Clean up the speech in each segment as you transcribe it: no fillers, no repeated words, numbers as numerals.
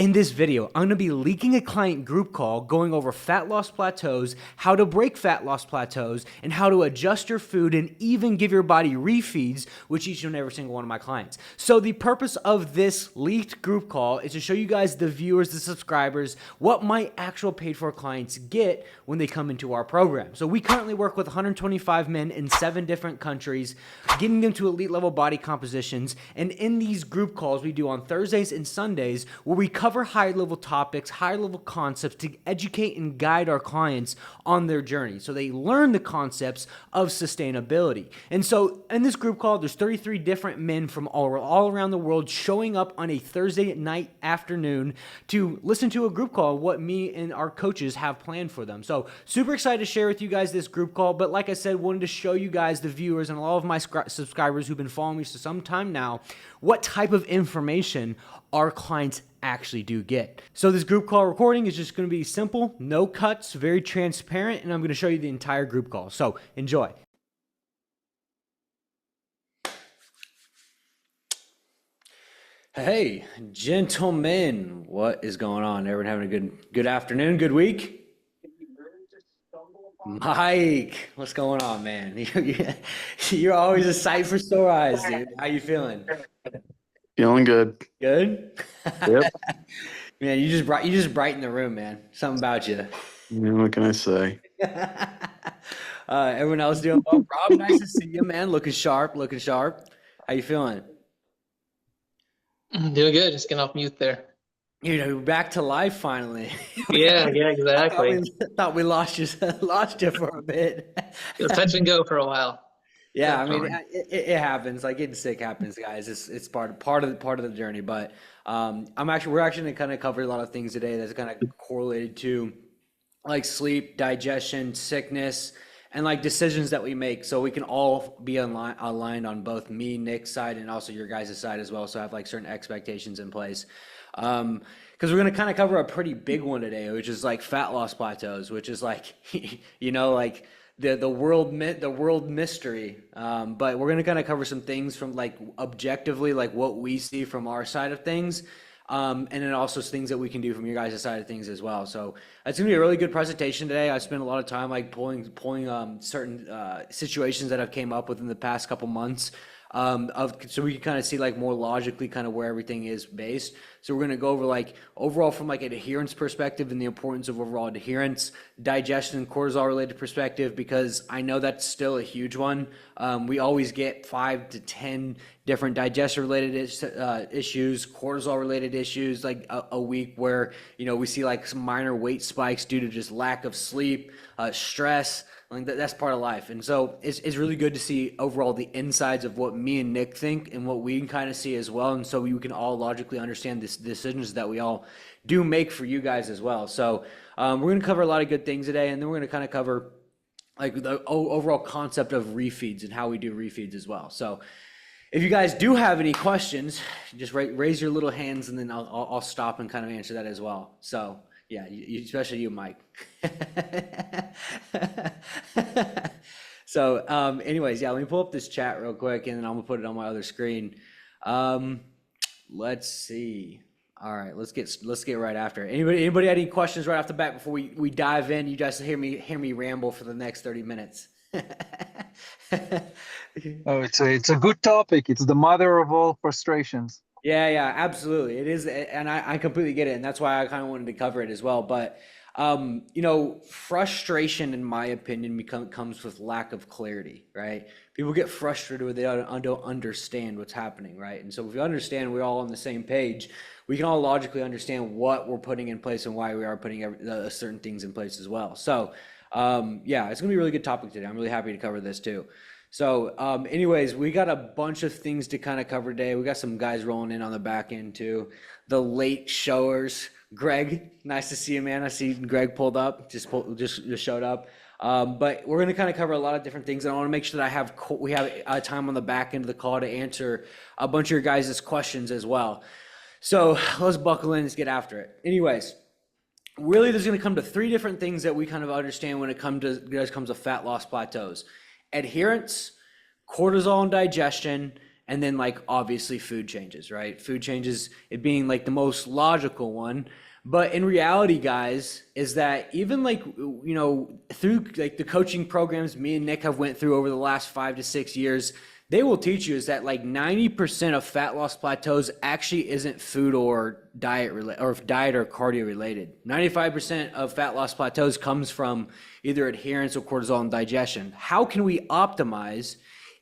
In this video, I'm going to be leaking a client group call going over fat loss plateaus, how to break fat loss plateaus, and how to adjust your food and even give your body refeeds, which each and every single one of my clients. So the purpose of this leaked group call is to show you guys, the viewers, the subscribers, what my actual paid for clients get when they come into our program. So we currently work with 125 men in 7 different countries, getting them to elite level body compositions. And in these group calls we do on Thursdays and Sundays, where we cover higher level topics, higher level concepts to educate and guide our clients on their journey so they learn the concepts of sustainability. And so in this group call, there's 33 different men from all around the world showing up on a Thursday night afternoon to listen to a group call, what me and our coaches have planned for them. So super excited to share with you guys this group call. But like I said, wanted to show you guys, the viewers and all of my subscribers who've been following me for some time now, what type of information our clients actually do get. So this group call recording is just going to be simple, no cuts, very transparent, and I'm going to show you the entire group call. So enjoy. Hey, gentlemen, what is going on? Everyone having a good afternoon, good week? Mike, what's going on, man? You're always a sight for sore eyes, dude. How you feeling? Feeling good. Good? Yep. Man, you just brighten the room, man. Something about you. What can I say? Everyone else doing well? Rob, nice to see you, man. Looking sharp, looking sharp. How you feeling? Doing good. Just getting off mute there. You know, back to life finally. Yeah, exactly. Thought we lost you for a bit. It was touch and go for a while. Yeah, I Definitely. mean, it happens. Like, getting sick happens, guys. It's part of the journey. But we're actually gonna kind of cover a lot of things today that's kind of correlated to like sleep, digestion, sickness, and like decisions that we make, so we can all be aligned on both me, Nick's side, and also your guys' side as well. So I have like certain expectations in place. Because we're gonna kind of cover a pretty big one today, which is like fat loss plateaus, which is like like the world mystery. But we're gonna kind of cover some things from like objectively, like what we see from our side of things. And then also things that we can do from your guys' side of things as well. So it's gonna be a really good presentation today. I spent a lot of time like pulling certain situations that I've came up with in the past couple months, so we can kind of see like more logically kind of where everything is based. So we're going to go over like overall from like an adherence perspective and the importance of overall adherence, digestion, cortisol related perspective, because I know that's still a huge one. We always get 5 to 10 different digestion related issues, cortisol related issues, like a week where, we see like some minor weight spikes due to just lack of sleep, stress. Like that's part of life. And so it's really good to see overall the insides of what me and Nick think and what we can kind of see as well. And so we can all logically understand the decisions that we all do make for you guys as well. So we're going to cover a lot of good things today. And then we're going to kind of cover like the overall concept of refeeds and how we do refeeds as well. So if you guys do have any questions, just raise your little hands and then I'll stop and kind of answer that as well. So yeah, especially you, Mike. So anyways, yeah, let me pull up this chat real quick and then I'm gonna put it on my other screen. Let's see. All right, let's get right after it. Anybody had any questions right off the bat before we dive in? You guys hear me ramble for the next 30 minutes. Oh, it's a good topic. It's the mother of all frustrations. Yeah, absolutely. It is, and I completely get it, and that's why I kind of wanted to cover it as well. But frustration, in my opinion, comes with lack of clarity, right? People get frustrated when they don't understand what's happening, right? And so if we understand we're all on the same page, we can all logically understand what we're putting in place and why we are putting certain things in place as well. So yeah, it's gonna be a really good topic today. I'm really happy to cover this too. So anyways, we got a bunch of things to kind of cover today. We got some guys rolling in on the back end too. The late showers. Greg, nice to see you, man. I see Greg pulled up, just showed up. But we're going to kind of cover a lot of different things. And I want to make sure that we have time on the back end of the call to answer a bunch of your guys' questions as well. So let's buckle in, let's get after it. Anyways, really there's going to come to 3 different things that we kind of understand when it comes to fat loss plateaus: adherence, cortisol and digestion, and then like obviously food changes, right? Food changes, it being like the most logical one. But in reality, guys, is that even like, through like the coaching programs me and Nick have went through over the last 5 to 6 years, they will teach you is that like 90% of fat loss plateaus actually isn't food or diet or diet or cardio related. 95% of fat loss plateaus comes from either adherence or cortisol and digestion. How can we optimize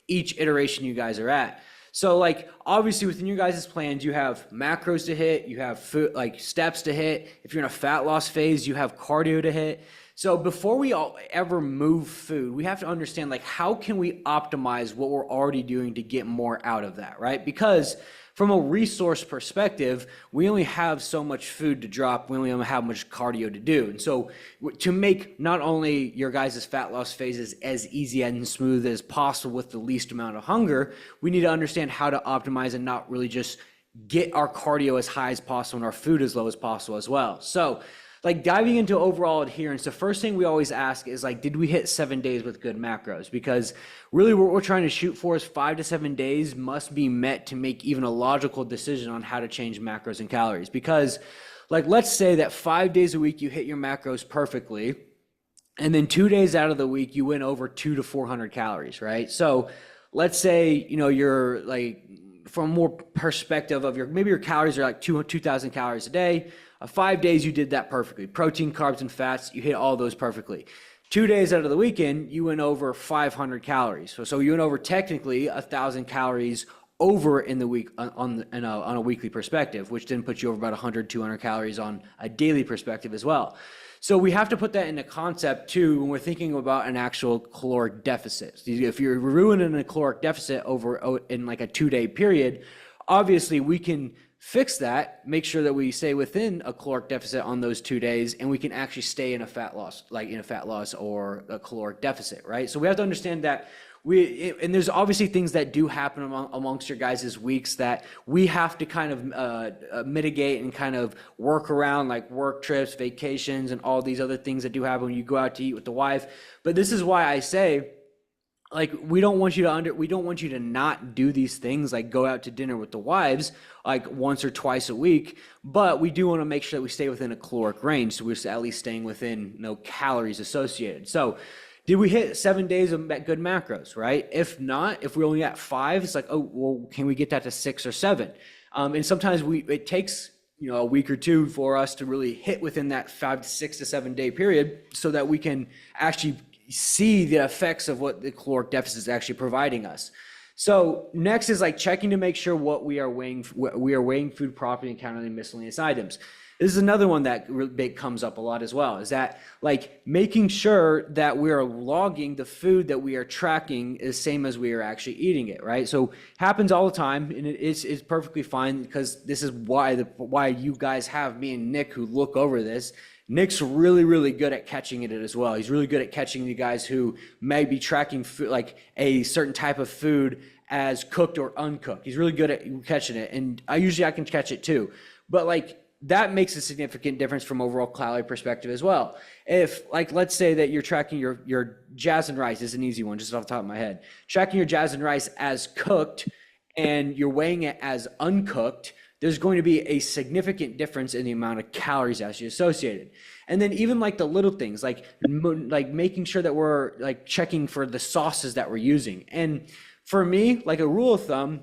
each iteration you guys are at? So like obviously within your guys' plans, you have macros to hit, you have food like steps to hit. If you're in a fat loss phase, you have cardio to hit. So before we ever move food, we have to understand like how can we optimize what we're already doing to get more out of that, right? Because from a resource perspective, we only have so much food to drop. We only have much cardio to do. And so to make not only your guys' fat loss phases as easy and smooth as possible with the least amount of hunger, we need to understand how to optimize and not really just get our cardio as high as possible and our food as low as possible as well. So like diving into overall adherence, the first thing we always ask is like, did we hit 7 days with good macros? Because really what we're trying to shoot for is 5 to 7 days must be met to make even a logical decision on how to change macros and calories. Because like, let's say that 5 days a week you hit your macros perfectly, and then 2 days out of the week you went over 200 to 400 calories, right? So let's say, you're like, from more perspective of maybe your calories are like 2,000 calories a day. 5 days, you did that perfectly. Protein, carbs, and fats, you hit all those perfectly. 2 days out of the weekend, you went over 500 calories. So you went over technically 1,000 calories over in the week on a weekly perspective, which then puts you over about 100, 200 calories on a daily perspective as well. So we have to put that into concept too when we're thinking about an actual caloric deficit. If you're ruining a caloric deficit in like a 2-day period, obviously we can fix that, make sure that we stay within a caloric deficit on those 2 days, and we can actually stay in a fat loss, or a caloric deficit, right? So we have to understand that and there's obviously things that do happen amongst your guys' weeks that we have to kind of mitigate and kind of work around, like work trips, vacations, and all these other things that do happen when you go out to eat with the wife. But this is why I say, like, we don't want you to not do these things, like go out to dinner with the wives like once or twice a week, but we do want to make sure that we stay within a caloric range, so we're at least staying within no calories associated. So did we hit 7 days of good macros, right? If not, if we're only at 5, it's like, oh, well, can we get that to 6 or 7? And sometimes it takes a week or two for us to really hit within that 5 to 6 to 7 day period so that we can actually see the effects of what the caloric deficit is actually providing us. So next is like checking to make sure we are weighing food properly and counting miscellaneous items. This is another one that comes up a lot as well, is that like making sure that we are logging the food that we are tracking is same as we are actually eating it, right? So happens all the time, and it's perfectly fine, because this is why you guys have me and Nick who look over this. Nick's really, really good at catching it as well. He's really good at catching the guys who may be tracking food, like a certain type of food as cooked or uncooked. He's really good at catching it, and I can catch it too. But like, that makes a significant difference from overall calorie perspective as well. If, like, let's say that you're tracking your jasmine rice is an easy one, just off the top of my head. Tracking your jasmine rice as cooked and you're weighing it as uncooked, there's going to be a significant difference in the amount of calories actually associated. And then even like the little things, like making sure that we're like checking for the sauces that we're using. And for me, like a rule of thumb,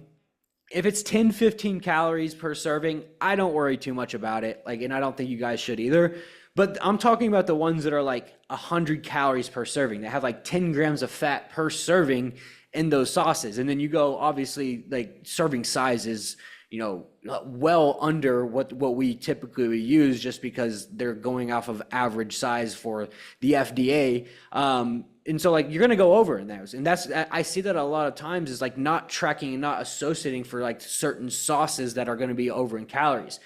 if it's 10, 15 calories per serving, I don't worry too much about it. Like, and I don't think you guys should either. But I'm talking about the ones that are like 100 calories per serving, that have like 10 grams of fat per serving in those sauces. And then you go, obviously, like serving size is, well under what we typically would use, just because they're going off of average size for the FDA. And so like you're going to go over in those. And I see that a lot of times is like not tracking and not associating for like certain sauces that are going to be over in calories.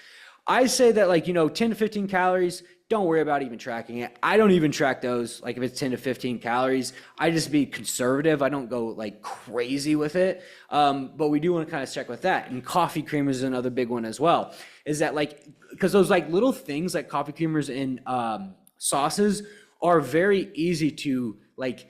I say that like, 10 to 15 calories, don't worry about even tracking it. I don't even track those. Like if it's 10 to 15 calories, I just be conservative. I don't go like crazy with it. But we do want to kind of check with that. And coffee creamers is another big one as well. Is that like, because those like little things like coffee creamers and sauces are very easy to like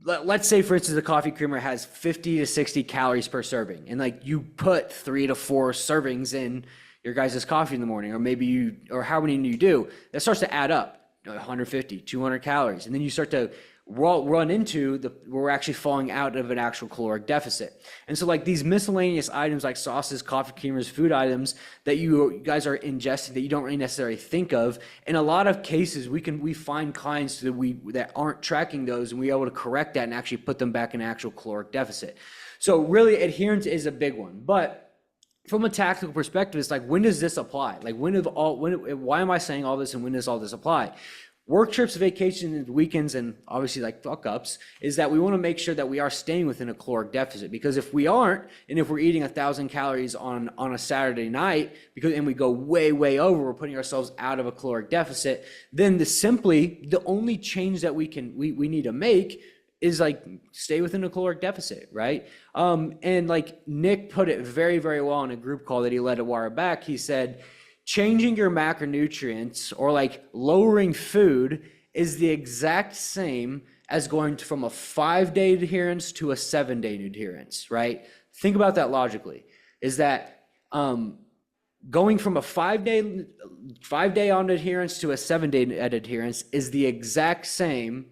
let's say, for instance, a coffee creamer has 50 to 60 calories per serving, and like you put 3 to 4 servings in your guys' coffee in the morning, or maybe or how many you do, that starts to add up, 150, 200 calories. And then you start to run into we're actually falling out of an actual caloric deficit. And so like these miscellaneous items like sauces, coffee creamers, food items that you guys are ingesting that you don't really necessarily think of, in a lot of cases we find clients that aren't tracking those, and we're able to correct that and actually put them back in actual caloric deficit. So really adherence is a big one. But from a tactical perspective, it's like, when does this apply? Like why am I saying all this, and when does all this apply? Work trips, vacations, and weekends, and obviously like fuck ups, is that we want to make sure that we are staying within a caloric deficit. Because if we aren't, and if we're eating 1,000 calories on a Saturday night, and we go way over, we're putting ourselves out of a caloric deficit, then the only change that we need to make is like stay within a caloric deficit, right? And like Nick put it very, very well in a group call that he led a while back. He said, changing your macronutrients or like lowering food is the exact same as going from a 5-day adherence to a 7-day adherence, right? Think about that logically. Is that going from a 5-day on adherence to a 7-day adherence is the exact same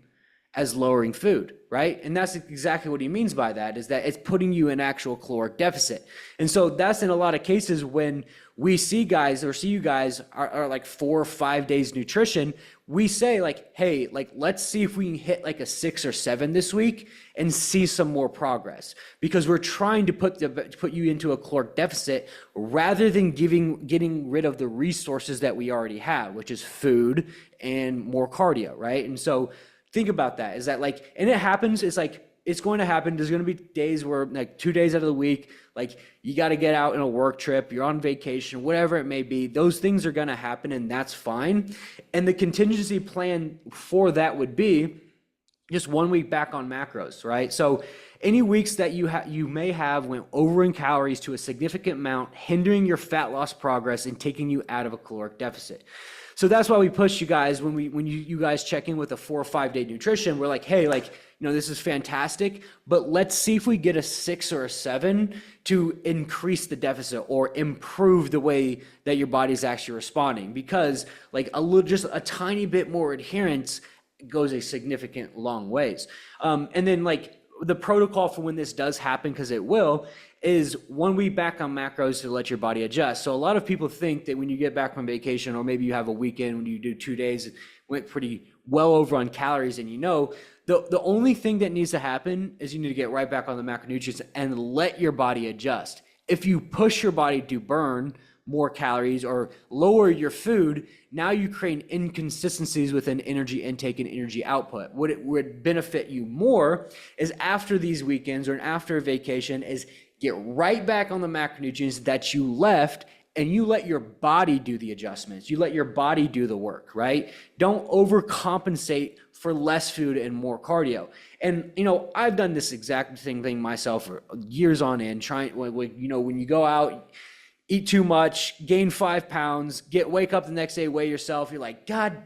as lowering food, right? And that's exactly what he means by that, is that it's putting you in actual caloric deficit. And so that's in a lot of cases when we see you guys are like 4 or 5 days nutrition, we say like, hey, like, let's see if we can hit like a 6 or 7 this week and see some more progress, because we're trying to put you into a caloric deficit rather than getting rid of the resources that we already have, which is food and more cardio, right? And so think about that, is that like, and it happens, it's like, it's going to happen. There's going to be days where like 2 days out of the week, like you got to get out on a work trip, you're on vacation, whatever it may be. Those things are going to happen, and that's fine. And the contingency plan for that would be just 1 week back on macros, right? So any weeks that you may have went over in calories to a significant amount, hindering your fat loss progress and taking you out of a caloric deficit. So that's why we push you guys when you guys check in with a 4 or 5 day nutrition. We're like, hey, like, this is fantastic, but let's see if we get a 6 or a 7 to increase the deficit or improve the way that your body's actually responding. Because like just a tiny bit more adherence goes a significant long ways. And then like the protocol for when this does happen, because it will, is 1 week back on macros to let your body adjust. So a lot of people think that when you get back from vacation, or maybe you have a weekend when you do 2 days, it went pretty well over on calories, and the only thing that needs to happen is you need to get right back on the macronutrients and let your body adjust. If you push your body to burn more calories or lower your food, now you create inconsistencies within energy intake and energy output. What it would benefit you more is after these weekends or after a vacation is get right back on the macronutrients that you left, and you let your body do the adjustments. You let your body do the work, right? Don't overcompensate for less food and more cardio. And, I've done this exact same thing myself for years on end, when you go out, eat too much, gain 5 pounds, wake up the next day, weigh yourself. You're like, God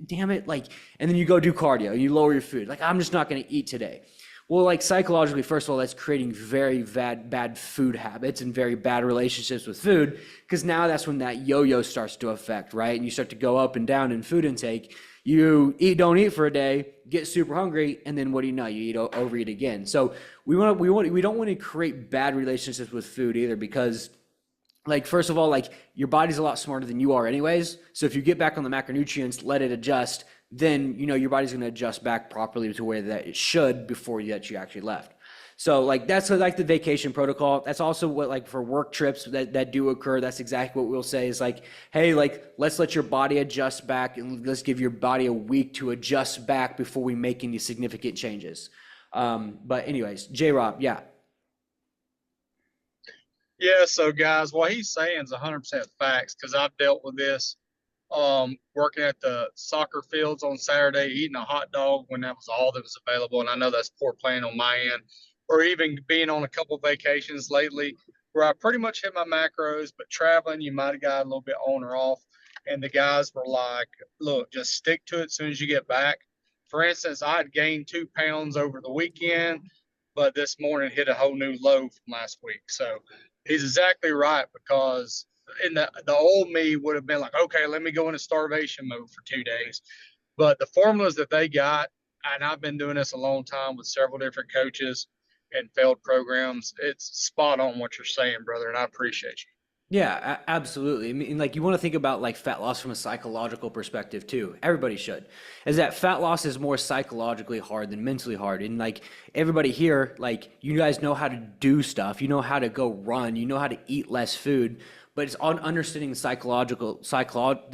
damn it. Like, and then you go do cardio, you lower your food. Like, I'm just not going to eat today. Well, like psychologically, first of all, that's creating very bad food habits and very bad relationships with food, because now that's when that yo-yo starts to affect, right? And you start to go up and down in food intake. You don't eat for a day, get super hungry, and then what do you know? You overeat again. So we don't want to create bad relationships with food either, because like, first of all, like your body's a lot smarter than you are anyways. So if you get back on the macronutrients, let it adjust, then, your body's going to adjust back properly to where that it should before you actually left. So like, that's like the vacation protocol. That's also what, like for work trips that do occur, that's exactly what we'll say is like, hey, like, let's let your body adjust back, and let's give your body a week to adjust back before we make any significant changes. But anyways, J-Rob, yeah. Yeah, so guys, what he's saying is 100% facts, because I've dealt with this working at the soccer fields on Saturday, eating a hot dog when that was all that was available. And I know that's poor planning on my end, or even being on a couple of vacations lately where I pretty much hit my macros, but traveling, you might have got a little bit on or off. And the guys were like, look, just stick to it as soon as you get back. For instance, I had gained 2 pounds over the weekend, but this morning hit a whole new low from last week. So he's exactly right, because in the old me would have been like, okay, let me go into starvation mode for 2 days. But the formulas that they got, and I've been doing this a long time with several different coaches and failed programs, it's spot on what you're saying, brother, and I appreciate you. Yeah, absolutely. I mean, like you want to think about like fat loss from a psychological perspective too. Everybody should. Is that fat loss is more psychologically hard than mentally hard. And like everybody here, like you guys know how to do stuff. You know how to go run. You know how to eat less food. But it's on understanding the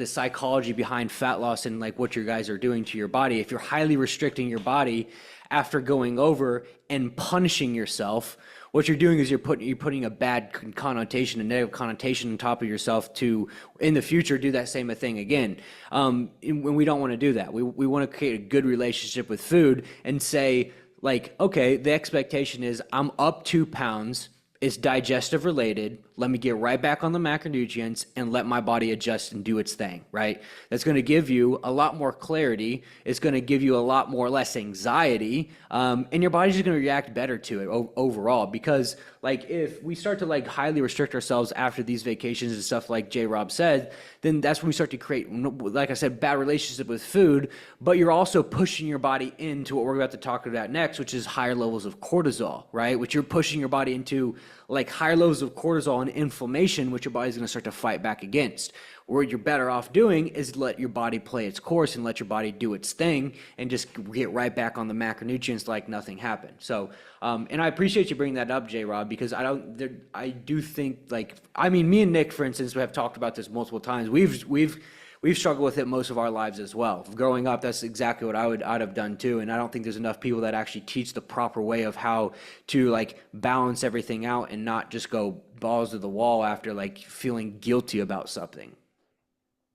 psychology behind fat loss and like what your guys are doing to your body. If you're highly restricting your body after going over and punishing yourself, what you're doing is you're putting a bad connotation, a negative connotation on top of yourself to, in the future, do that same thing again. When we don't want to do that. We want to create a good relationship with food and say, like, okay, the expectation is I'm up 2 pounds. It's digestive related. Let me get right back on the macronutrients and let my body adjust and do its thing, right? That's going to give you a lot more clarity. It's going to give you a lot more less anxiety. And your body's just going to react better to it overall. Because like if we start to like highly restrict ourselves after these vacations and stuff like J. Rob said, then that's when we start to create, like I said, bad relationship with food, but you're also pushing your body into what we're about to talk about next, which is higher levels of cortisol, right? Which you're pushing your body into like higher levels of cortisol and inflammation, which your body's going to start to fight back against. What you're better off doing is let your body play its course and let your body do its thing and just get right back on the macronutrients like nothing happened. So, and I appreciate you bringing that up, J-Rob, because I do think like, I mean, me and Nick, for instance, we have talked about this multiple times. We've struggled with it most of our lives as well. Growing up, that's exactly what I'd have done too. And I don't think there's enough people that actually teach the proper way of how to like balance everything out and not just go balls to the wall after like feeling guilty about something.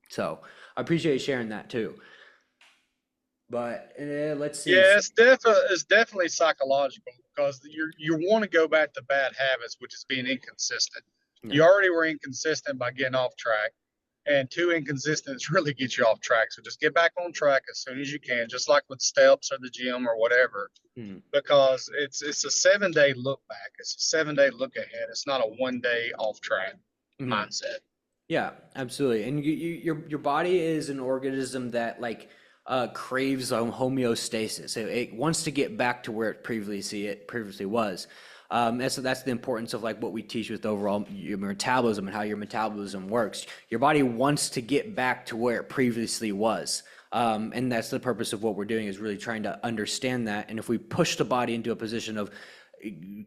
So I appreciate you sharing that too. But let's see. Yeah, it's definitely psychological, because you want to go back to bad habits, which is being inconsistent. Yeah. You already were inconsistent by getting off track, and too inconsistent really gets you off track. So just get back on track as soon as you can, just like with steps or the gym or whatever, because it's a 7-day look back. It's a 7-day look ahead. It's not a 1-day off track mindset. Yeah, absolutely. And your body is an organism that like craves homeostasis. It wants to get back to where it previously was. That's the importance of like what we teach with overall your metabolism and how your metabolism works. Your body wants to get back to where it previously was. And that's the purpose of what we're doing, is really trying to understand that. And if we push the body into a position of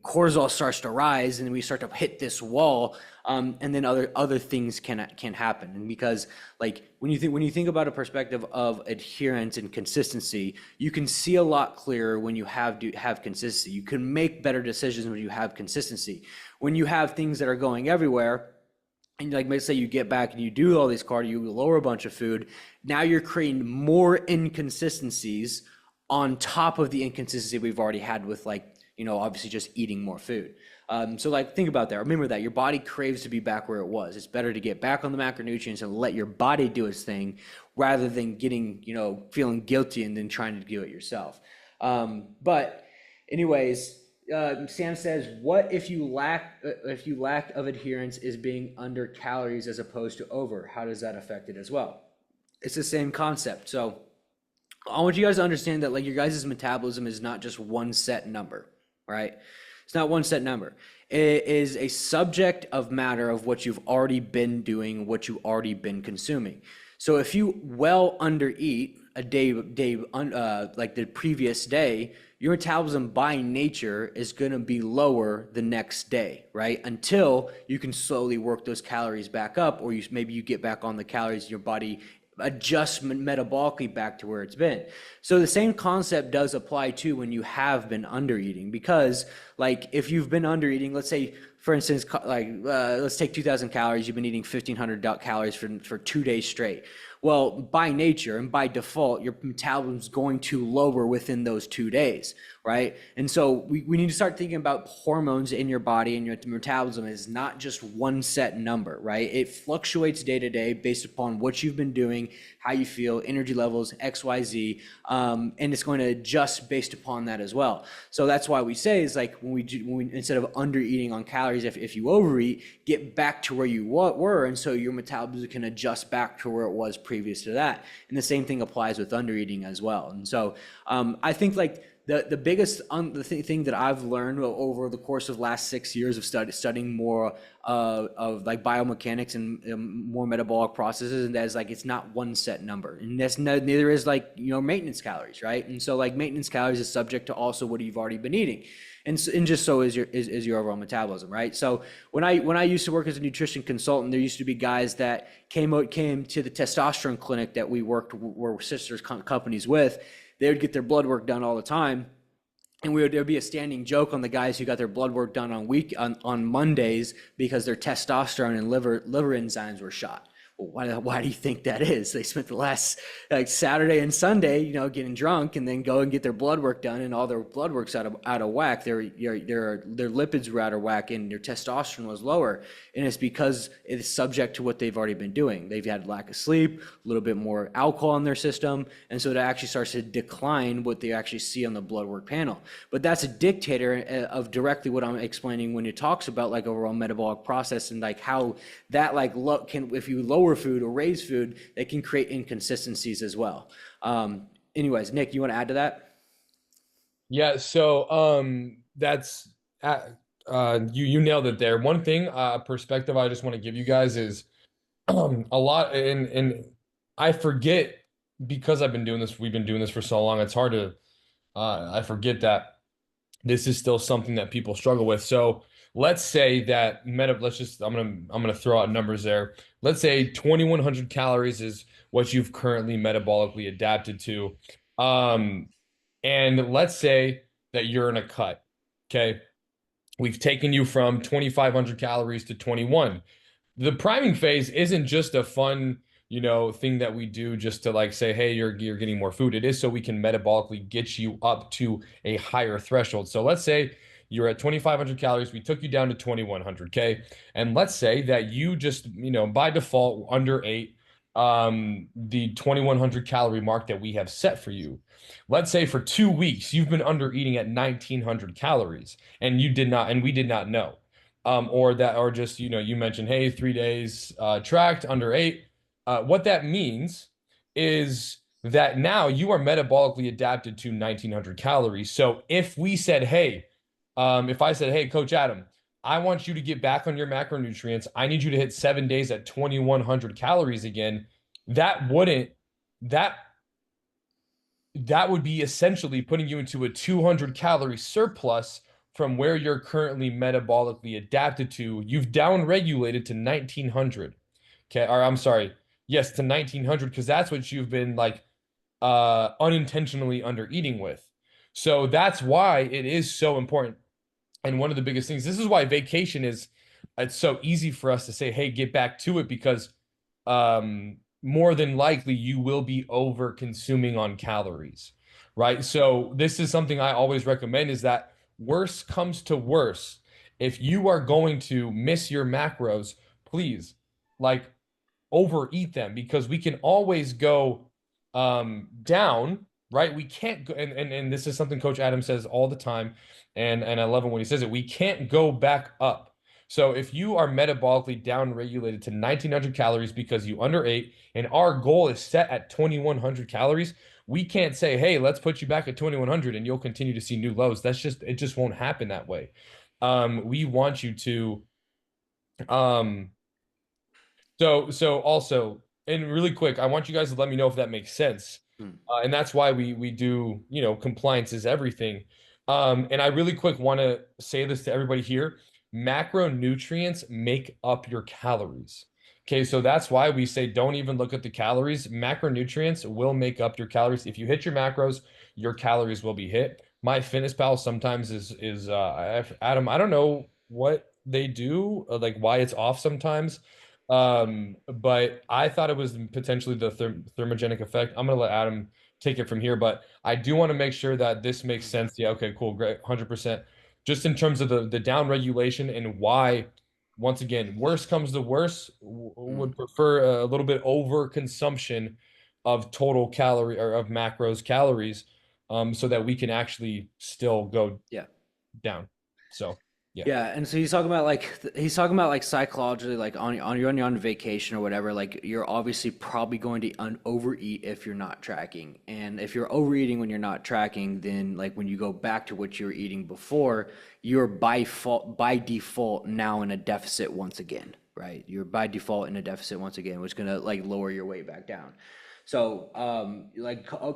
cortisol starts to rise and we start to hit this wall, and then other things can happen. And because like when you think about a perspective of adherence and consistency, you can see a lot clearer when you have consistency. You can make better decisions when you have consistency. When you have things that are going everywhere, and like let's say you get back and you do all these cardio, you lower a bunch of food, now you're creating more inconsistencies on top of the inconsistency we've already had with like, obviously just eating more food. So like think about that. Remember that your body craves to be back where it was. It's better to get back on the macronutrients and let your body do its thing rather than getting, feeling guilty and then trying to do it yourself. But anyways, Sam says, what if you lack of adherence is being under calories as opposed to over? How does that affect it as well? It's the same concept. So I want you guys to understand that like your guys' metabolism is not just one set number. Right? It's not one set number. It is a subject of matter of what you've already been doing, what you've already been consuming. So if you well undereat a day like the previous day, your metabolism by nature is going to be lower the next day, right? Until you can slowly work those calories back up, or maybe you get back on the calories in your body, adjustment metabolically back to where it's been. So the same concept does apply to when you have been under eating, because like if you've been under eating, let's say for instance, let's take 2,000 calories. You've been eating 1,500 calories for 2 days straight. Well, by nature and by default, your metabolism is going to lower within those 2 days, right? And so we need to start thinking about hormones in your body, and your metabolism is not just one set number, right? It fluctuates day to day based upon what you've been doing, how you feel, energy levels, XYZ, and it's going to adjust based upon that as well. So that's why we say is like when we instead of under eating on calories, if you overeat, get back to where you were, and so your metabolism can adjust back to where it was previous to that. And the same thing applies with under eating as well. And so I think like the biggest thing that I've learned over the course of the last 6 years of studying more of like biomechanics and more metabolic processes, and that is like it's not one set number, and that's neither is like maintenance calories, right? And so like maintenance calories is subject to also what you've already been eating. And just so is your overall metabolism, right? So when I used to work as a nutrition consultant, there used to be guys that came to the testosterone clinic that we're sisters companies with. They would get their blood work done all the time, and there'd be a standing joke on the guys who got their blood work done on Mondays because their testosterone and liver enzymes were shot. Well, why do you think that is? They spent the last like Saturday and Sunday, getting drunk, and then go and get their blood work done, and all their blood work's out of whack. Their lipids were out of whack, and their testosterone was lower, and it's because it's subject to what they've already been doing. They've had lack of sleep, a little bit more alcohol in their system, and so it actually starts to decline what they actually see on the blood work panel. But that's a dictator of directly what I'm explaining when it talks about like overall metabolic process, and like how that like if you lower food or raise food, they can create inconsistencies as well. Anyways, Nick, you want to add to that? Yeah, so that's you nailed it there. One thing, perspective I just want to give you guys is a lot, and I forget because we've been doing this for so long. It's hard to I forget that this is still something that people struggle with. So let's say that I'm gonna throw out numbers there. Let's say 2,100 calories is what you've currently metabolically adapted to. And let's say that you're in a cut. Okay. We've taken you from 2,500 calories to 21. The priming phase isn't just a fun, thing that we do just to like say, hey, you're getting more food. It is so we can metabolically get you up to a higher threshold. So let's say you're at 2,500 calories. We took you down to 2,100. Okay. And let's say that you just, by default underate the 2,100 calorie mark that we have set for you. Let's say for 2 weeks, you've been under eating at 1,900 calories and we did not know. Or just, you mentioned, hey, 3 days tracked under 8. What that means is that now you are metabolically adapted to 1,900 calories. So if we said, hey, if I said, hey, Coach Adam, I want you to get back on your macronutrients. I need you to hit 7 days at 2,100 calories again. That would be essentially putting you into a 200 calorie surplus from where you're currently metabolically adapted to. You've downregulated to 1,900. Okay, or I'm sorry, yes, to 1,900, because that's what you've been like unintentionally under eating with. So that's why it is so important. And one of the biggest things, this is why vacation it's so easy for us to say, hey, get back to it, because more than likely you will be over consuming on calories, right? So this is something I always recommend, is that worse comes to worse. If you are going to miss your macros, please like overeat them, because we can always go down, right? We can't go, and this is something Coach Adam says all the time, and I love it when he says it. We can't go back up. So if you are metabolically down-regulated to 1,900 calories because you underate, and our goal is set at 2,100 calories, we can't say, hey, let's put you back at 2,100 and you'll continue to see new lows. It just won't happen that way. We want you to, so also, and really quick, I want you guys to let me know if that makes sense. And that's why we do, compliance is everything. And I really quick want to say this to everybody here. Macronutrients make up your calories. Okay, so that's why we say don't even look at the calories. Macronutrients will make up your calories. If you hit your macros, your calories will be hit. My Fitness Pal sometimes is Adam, I don't know what they do, like why it's off sometimes. But I thought it was potentially the thermogenic effect. I'm gonna let Adam take it from here, but I do want to make sure that this makes sense. Yeah, okay, cool, great, 100%. Just in terms of the down regulation and why, once again, worse comes to worse, would prefer a little bit over consumption of total calorie or of macros calories, so that we can actually still go Yeah. down. So yeah. Yeah, and so he's talking about like psychologically, like you're on vacation or whatever, like you're obviously probably going to overeat if you're not tracking. And if you're overeating when you're not tracking, then like when you go back to what you were eating before, you're by default now in a deficit once again, right? You're by default in a deficit once again, which is gonna like lower your weight back down. So,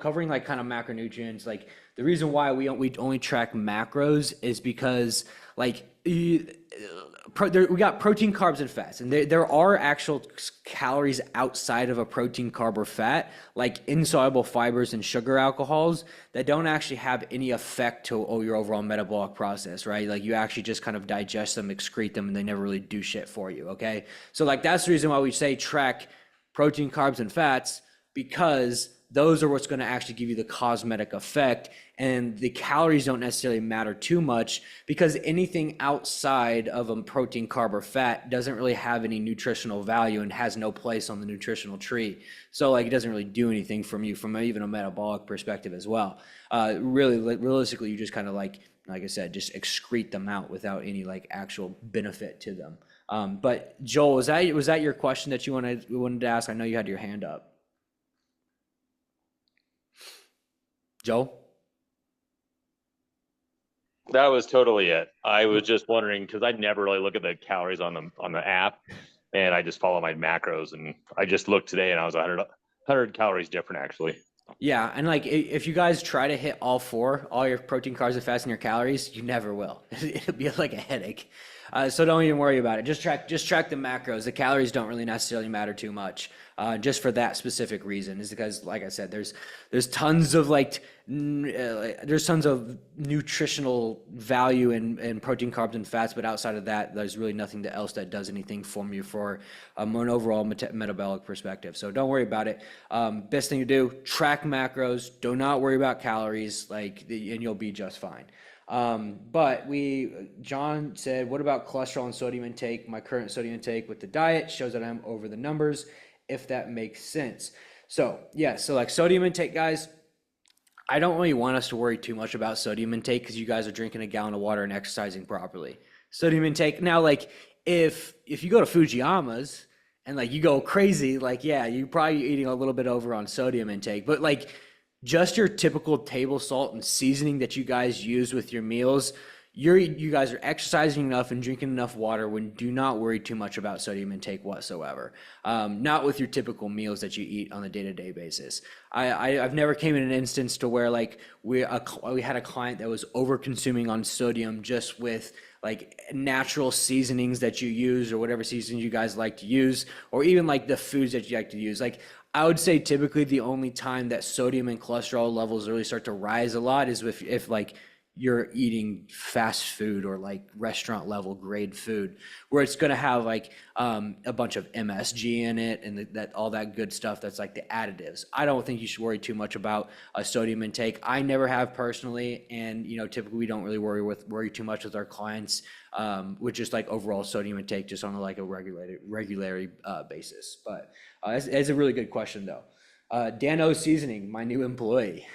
covering like kind of macronutrients, like the reason why we only track macros is because like we got protein, carbs, and fats, and there are actual calories outside of a protein, carb, or fat, like insoluble fibers and sugar alcohols that don't actually have any effect to your overall metabolic process, right? Like you actually just kind of digest them, excrete them, and they never really do shit for you. Okay, so like that's the reason why we say track protein, carbs, and fats, because those are what's going to actually give you the cosmetic effect, and the calories don't necessarily matter too much because anything outside of a protein, carb, or fat doesn't really have any nutritional value and has no place on the nutritional tree. So like it doesn't really do anything from you from even a metabolic perspective as well. Realistically, you just kind of like I said, just excrete them out without any like actual benefit to them. But Joel, was that your question that you wanted to ask? I know you had your hand up. Joel? That was totally it. I was just wondering because I never really look at the calories on the app, and I just follow my macros. And I just looked today, and I was 100 calories different actually. Yeah, and like if you guys try to hit all your protein, carbs, and fats, and your calories, you never will. It'll be like a headache. So don't even worry about it. Just track the macros. The calories don't really necessarily matter too much. Just for that specific reason, is because, like I said, there's tons of there's tons of nutritional value in protein, carbs, and fats, but outside of that, there's really nothing else that does anything for you for an overall metabolic perspective. So don't worry about it. Best thing to do: track macros. Do not worry about calories, and you'll be just fine. But John said, what about cholesterol and sodium intake? My current sodium intake with the diet shows that I'm over the numbers, if that makes sense. So yeah, so like sodium intake, guys, I don't really want us to worry too much about sodium intake because you guys are drinking a gallon of water and exercising properly. Sodium intake, now like if you go to Fujiyama's and like you go crazy, like yeah, you're probably eating a little bit over on sodium intake, but like just your typical table salt and seasoning that you guys use with your meals, you guys are exercising enough and drinking enough water when do not worry too much about sodium intake whatsoever. Not with your typical meals that you eat on a day-to-day basis. I've never came in an instance to where like we had a client that was over consuming on sodium just with like natural seasonings that you use or whatever seasonings you guys like to use, or even like the foods that you like to use. Like I would say typically the only time that sodium and cholesterol levels really start to rise a lot is if like you're eating fast food or like restaurant level grade food, where it's going to have like a bunch of MSG in it and that all that good stuff that's like the additives. I don't think you should worry too much about a sodium intake. I never have personally, and typically we don't really worry too much with our clients with just like overall sodium intake just on like a regular basis. But it's a really good question though. Dano Seasoning, my new employee.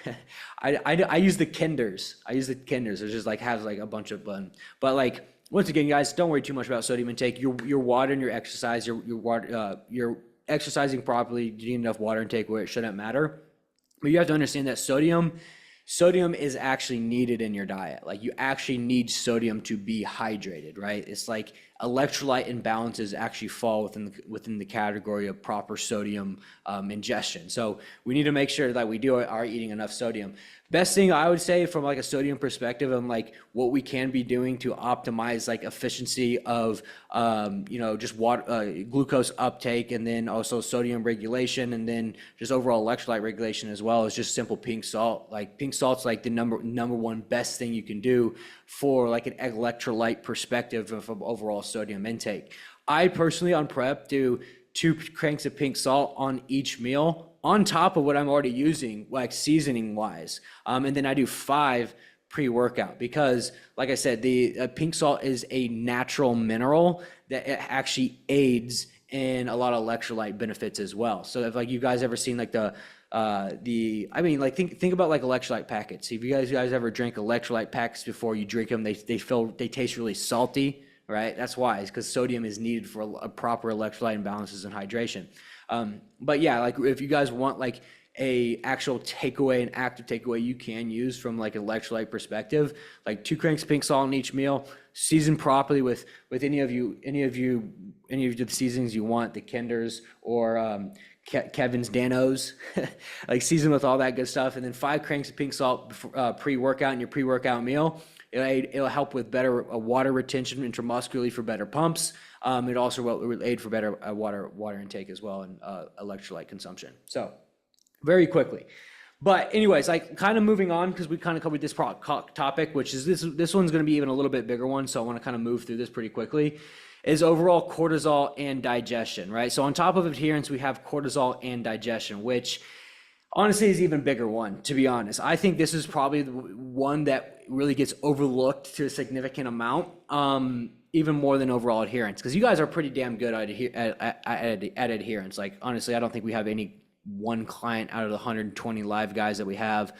I use the Kinders. It just like has like a bunch of but like once again, guys, don't worry too much about sodium intake. Your water and your exercise, you're exercising properly, getting enough water intake where it shouldn't matter. But you have to understand that sodium is actually needed in your diet. Like you actually need sodium to be hydrated, right? It's like electrolyte imbalances actually fall within the category of proper sodium ingestion. So we need to make sure that we are eating enough sodium. Best thing I would say from like a sodium perspective and like what we can be doing to optimize like efficiency of just water, glucose uptake, and then also sodium regulation, and then just overall electrolyte regulation as well, is just simple pink salt. Like pink salt's like the number one best thing you can do for like an electrolyte perspective of overall sodium intake. I personally on prep do 2 cranks of pink salt on each meal on top of what I'm already using, like seasoning wise. And then I do 5 pre-workout because, like I said, the pink salt is a natural mineral that it actually aids in a lot of electrolyte benefits as well. So if like you guys ever seen like I mean, like think about like electrolyte packets. If you guys ever drank electrolyte packets before you drink them, they taste really salty, right? That's why, it's because sodium is needed for a proper electrolyte imbalances and hydration. But yeah, like if you guys want like a actual takeaway, an active takeaway you can use from like an electrolyte perspective, like 2 cranks of pink salt in each meal, seasoned properly with any of the seasonings you want, the Kinders or Kevin's Danos, like seasoned with all that good stuff, and then 5 cranks of pink salt pre-workout in your pre-workout meal. It'll help with better water retention intramuscularly for better pumps. It also will aid for better water intake as well and electrolyte consumption. So very quickly. But anyways, like kind of moving on, because we kind of covered this topic, which is this one's going to be even a little bit bigger one. So I want to kind of move through this pretty quickly, is overall cortisol and digestion, right? So on top of adherence, we have cortisol and digestion, which honestly is even bigger one, to be honest. I think this is probably the one that really gets overlooked to a significant amount, even more than overall adherence, because you guys are pretty damn good at adherence. Like honestly, I don't think we have any one client out of the 120 live guys that we have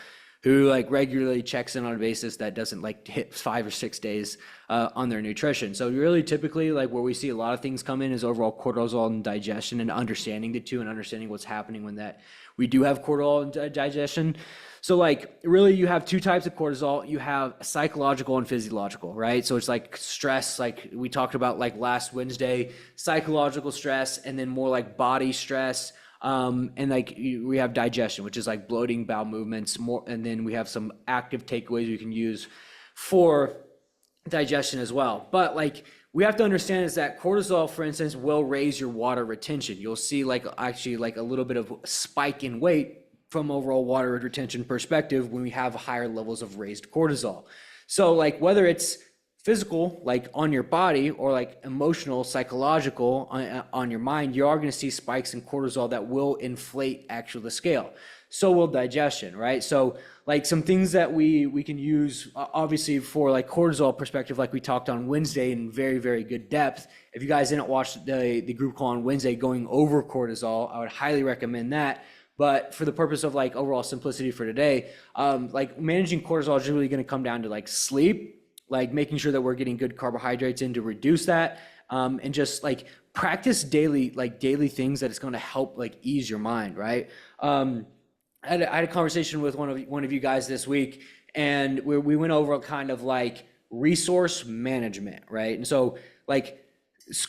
who like regularly checks in on a basis that doesn't like hit 5 or 6 days on their nutrition. So really typically like where we see a lot of things come in is overall cortisol and digestion, and understanding the two and understanding what's happening when that we do have cortisol and digestion. So like really you have 2 types of cortisol. You have psychological and physiological, right? So it's like stress, like we talked about like last Wednesday, psychological stress, and then more like body stress. And like we have digestion, which is like bloating, bowel movements, more, and then we have some active takeaways you can use for digestion as well. But like we have to understand is that cortisol, for instance, will raise your water retention. You'll see like actually like a little bit of spike in weight from overall water retention perspective when we have higher levels of raised cortisol. So like whether it's physical, like on your body, or like emotional, psychological on your mind, you are going to see spikes in cortisol that will inflate actually the scale. So will digestion, right? So like some things that we can use obviously for like cortisol perspective, like we talked on Wednesday in very, very good depth. If you guys didn't watch the group call on Wednesday going over cortisol, I would highly recommend that. But for the purpose of like overall simplicity for today, like managing cortisol is really going to come down to like sleep, like making sure that we're getting good carbohydrates in to reduce that, and just like practice daily things that is going to help like ease your mind, right? I had a conversation with one of you guys this week, and we went over kind of like resource management, right? And so like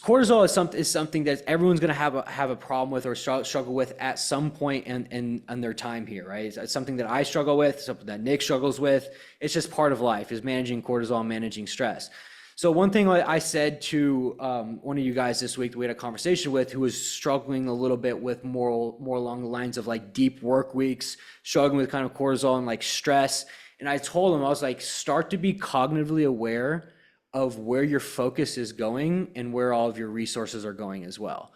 cortisol is something that everyone's going to have a problem with or struggle with at some point in their time here, right? It's something that I struggle with, something that Nick struggles with. It's just part of life, is managing cortisol, managing stress. So one thing I said to one of you guys this week that we had a conversation with, who was struggling a little bit with more along the lines of like deep work weeks, struggling with kind of cortisol and like stress. And I told him, I was like, start to be cognitively aware of where your focus is going and where all of your resources are going as well.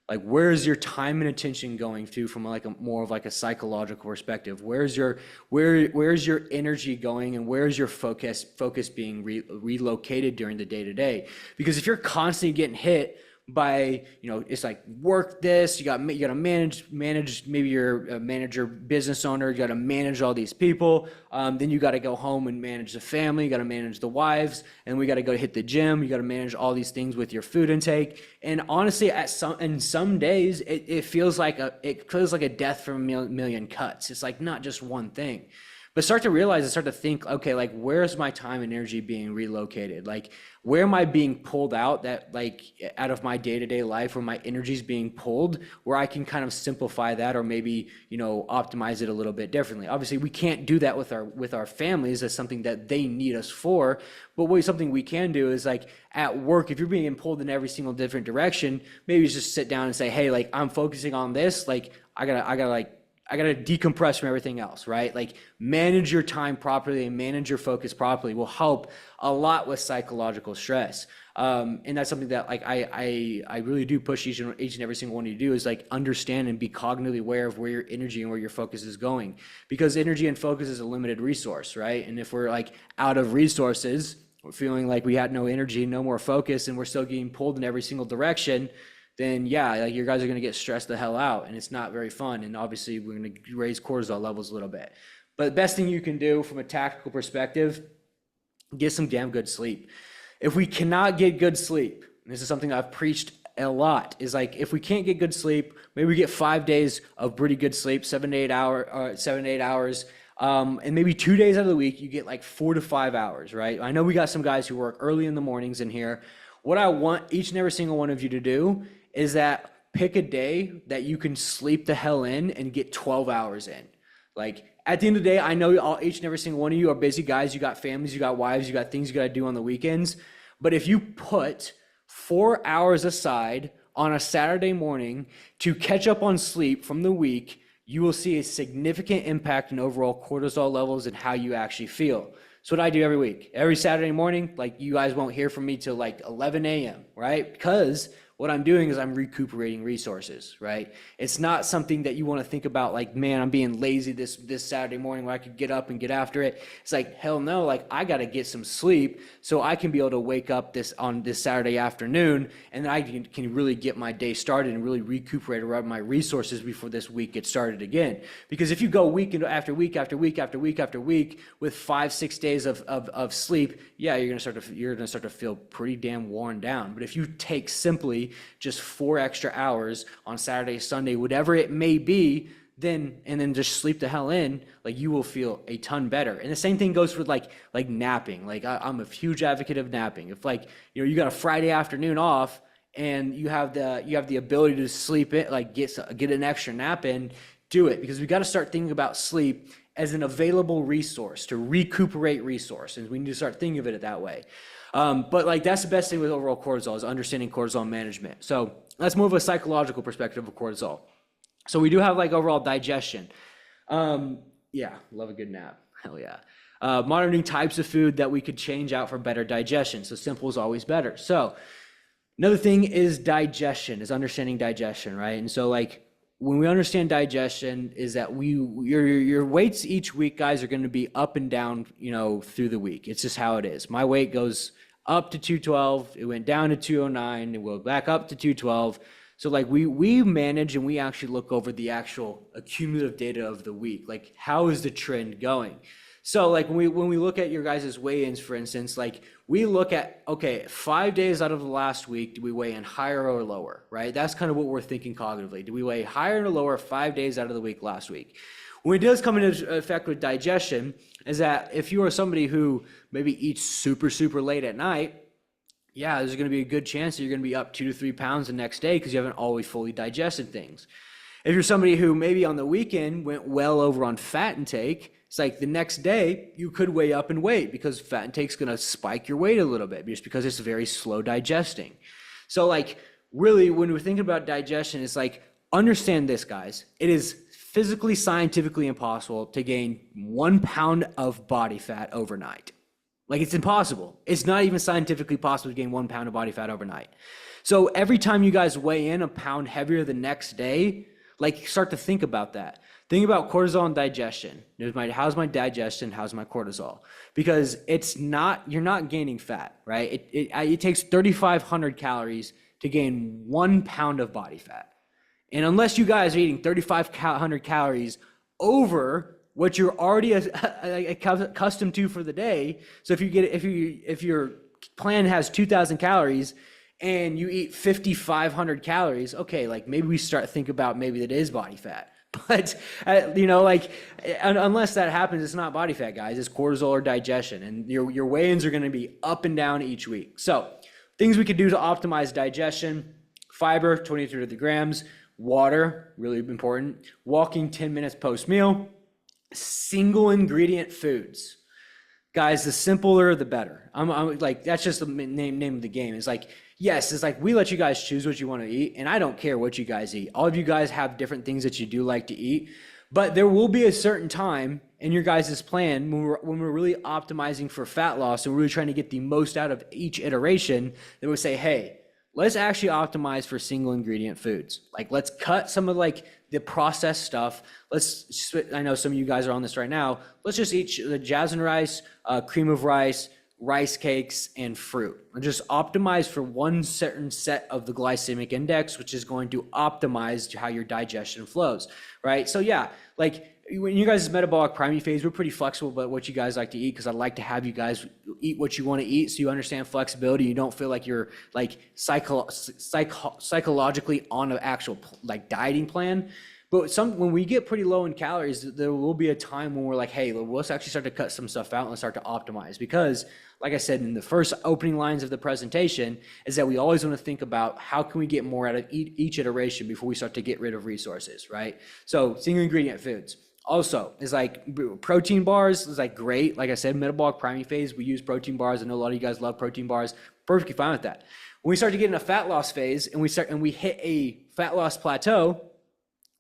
Like, where is your time and attention going to from like a more of like a psychological perspective? Where's your energy going, and where's your focus being relocated during the day to day? Because if you're constantly getting hit by, it's like work this, you got to manage, maybe you're a manager, business owner, you got to manage all these people. Then you got to go home and manage the family, you got to manage the wives, and we got to go hit the gym. You got to manage all these things with your food intake. And honestly, in some days, it feels like a death from a million cuts. It's like not just one thing. But start to realize and start to think, okay, like where's my time and energy being relocated? Like where am I being pulled out out of my day-to-day life, where my energy is being pulled, where I can kind of simplify that, or maybe, optimize it a little bit differently. Obviously we can't do that with our families. That's something that they need us for. But something we can do is like at work, if you're being pulled in every single different direction, maybe just sit down and say, hey, like I'm focusing on this. Like I gotta like I got to decompress from everything else, right? Like manage your time properly and manage your focus properly will help a lot with psychological stress. And that's something that like I really do push each and every single one of you to do is like understand and be cognitively aware of where your energy and where your focus is going, because energy and focus is a limited resource, right? And if we're like out of resources, we're feeling like we had no energy, no more focus, and we're still getting pulled in every single direction, then yeah, like your guys are going to get stressed the hell out, and it's not very fun. And obviously we're going to raise cortisol levels a little bit. But the best thing you can do from a tactical perspective, get some damn good sleep. If we cannot get good sleep, and this is something I've preached a lot, is like if we can't get good sleep, maybe we get 5 days of pretty good sleep, 7 to 8 hours, and maybe 2 days out of the week you get like 4 to 5 hours, right? I know we got some guys who work early in the mornings in here. What I want each and every single one of you to do is that pick a day that you can sleep the hell in and get 12 hours in. Like at the end of the day, I know each and every single one of you are busy guys. You got families, you got wives, you got things you got to do on the weekends. But if you put 4 hours aside on a Saturday morning to catch up on sleep from the week, you will see a significant impact in overall cortisol levels and how you actually feel. So what I do every week, every Saturday morning, like you guys won't hear from me till like 11 a.m., right? Because what I'm doing is I'm recuperating resources, right? It's not something that you want to think about like, man, I'm being lazy this Saturday morning where I could get up and get after it. It's like, hell no, like I got to get some sleep so I can be able to wake up on this Saturday afternoon, and I can really get my day started and really recuperate around my resources before this week gets started again. Because if you go week after week after week after week after week with 5-6 days of sleep, yeah, you're gonna start to feel pretty damn worn down. But if you take simply just 4 extra hours on Saturday, Sunday, whatever it may be, then just sleep the hell in, like you will feel a ton better. And the same thing goes for like napping. Like I'm a huge advocate of napping. If like, you know, you got a Friday afternoon off and you have the ability to sleep it, like get an extra nap in, do it, because we got to start thinking about sleep as an available resource to recuperate resource. And we need to start thinking of it that way. But like that's the best thing with overall cortisol is understanding cortisol management. So let's move a psychological perspective of cortisol. So we do have like overall digestion. Yeah, love a good nap. Hell yeah. Monitoring types of food that we could change out for better digestion. So simple is always better. So another thing is digestion, is understanding digestion, right? And so like when we understand digestion is that your weights each week, guys, are going to be up and down, you know, through the week. It's just how it is. My weight goes up to 212. It went down to 209. It will back up to 212. So like we manage and we actually look over the actual accumulative data of the week. Like how is the trend going? So like when we look at your guys' weigh-ins, for instance, like we look at, okay, 5 days out of the last week, do we weigh in higher or lower, right? That's kind of what we're thinking cognitively. Do we weigh higher or lower 5 days out of the week last week? When it does come into effect with digestion is that if you are somebody who maybe eats super, super late at night, yeah, there's going to be a good chance that you're going to be up 2 to 3 pounds the next day because you haven't always fully digested things. If you're somebody who maybe on the weekend went well over on fat intake, it's like the next day you could weigh up in weight because fat intake's going to spike your weight a little bit just because it's very slow digesting. So like really when we're thinking about digestion, it's like understand this, guys. It is physically, scientifically impossible to gain 1 pound of body fat overnight. Like it's impossible. It's not even scientifically possible to gain 1 pound of body fat overnight. So every time you guys weigh in a pound heavier the next day, like start to think about that. Think about cortisol and digestion. How's my digestion? How's my cortisol? Because you're not gaining fat, right? It takes 3,500 calories to gain 1 pound of body fat. And unless you guys are eating 3,500 calories over what you're already accustomed to for the day. So if your plan has 2,000 calories and you eat 5,500 calories, okay, like maybe we start to think about maybe that is body fat. But you know, like unless that happens, it's not body fat, guys. It's cortisol or digestion, and your weigh-ins are going to be up and down each week. So things we could do to optimize digestion: fiber, 20 to 30 grams, water, really important, walking 10 minutes post meal, single ingredient foods. Guys, the simpler the better. I'm like, that's just the name of the game. It's like, yes, it's like we let you guys choose what you want to eat, and I don't care what you guys eat. All of you guys have different things that you do like to eat, But there will be a certain time in your guys' plan when we're really optimizing for fat loss and we're really trying to get the most out of each iteration, that we say, hey, let's actually optimize for single ingredient foods. Like, let's cut some of like the processed stuff. I know some of you guys are on this right now. Let's just eat the jasmine rice, cream of rice, rice cakes, and fruit. And just optimize for one certain set of the glycemic index, which is going to optimize to how your digestion flows, right? So yeah, like when you guys' metabolic priming phase, we're pretty flexible about what you guys like to eat, because I like to have you guys eat what you want to eat so you understand flexibility. You don't feel like you're like psychologically on an actual like dieting plan. But when we get pretty low in calories, there will be a time when we're like, hey, let's actually start to cut some stuff out and let's start to optimize. Because like I said in the first opening lines of the presentation, is that we always want to think about how can we get more out of each iteration before we start to get rid of resources, right? So single ingredient foods. Also, is like protein bars is like great. Like I said, metabolic priming phase, we use protein bars. I know a lot of you guys love protein bars. Perfectly fine with that. When we start to get in a fat loss phase and we hit a fat loss plateau,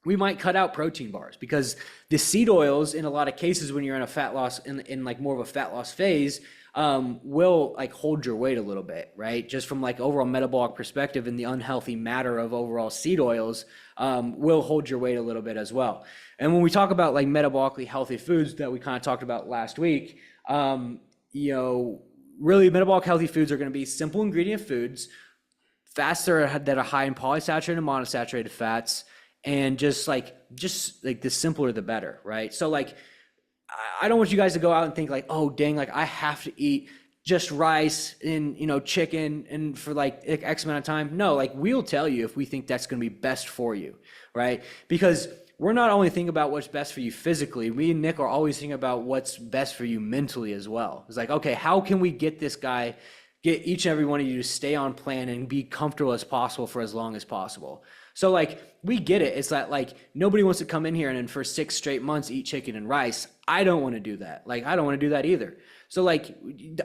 we might cut out protein bars, because the seed oils, in a lot of cases, when you're in a fat loss, in like more of a fat loss phase, will like hold your weight a little bit, right? Just from like overall metabolic perspective, and the unhealthy matter of overall seed oils will hold your weight a little bit as well. And when we talk about like metabolically healthy foods that we kind of talked about last week, you know, really metabolic healthy foods are going to be simple ingredient foods, fats that are high in polysaturated and monosaturated fats, and just like the simpler the better, right? So like, I don't want you guys to go out and think like, oh dang, like I have to eat just rice and, you know, chicken and for like X amount of time. No, like we'll tell you if we think that's going to be best for you, right? Because we're not only thinking about what's best for you physically, me and Nick are always thinking about what's best for you mentally as well. It's like, okay, how can we get each and every one of you to stay on plan and be comfortable as possible for as long as possible? So like, we get it. It's that like, nobody wants to come in here and then for 6 straight months eat chicken and rice. I don't want to do that. Like, I don't want to do that either. So like,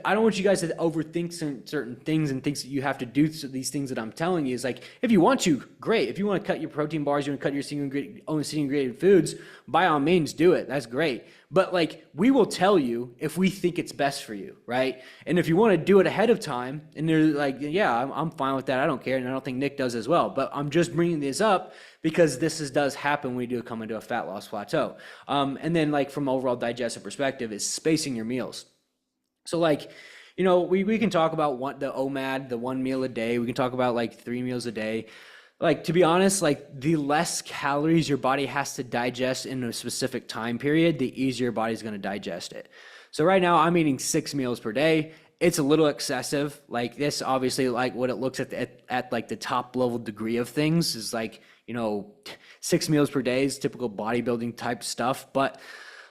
I don't want you guys to overthink certain things and things that you have to do. So these things that I'm telling you is like, if you want to, great. If you want to cut your protein bars, you want to cut your single ingredient foods, by all means do it. That's great. But like, we will tell you if we think it's best for you, right? And if you want to do it ahead of time, and they're like, yeah, I'm fine with that. I don't care. And I don't think Nick does as well. But I'm just bringing this up because does happen when we do come into a fat loss plateau. And then like from overall digestive perspective is spacing your meals. So like, you know, we can talk about the OMAD, the 1 meal a day. We can talk about like 3 meals a day. Like, to be honest, like the less calories your body has to digest in a specific time period, the easier your body's going to digest it. So right now I'm eating 6 meals per day. It's a little excessive. Like this, obviously, like what it looks at like the top level degree of things is like, you know, 6 meals per day is typical bodybuilding type stuff. But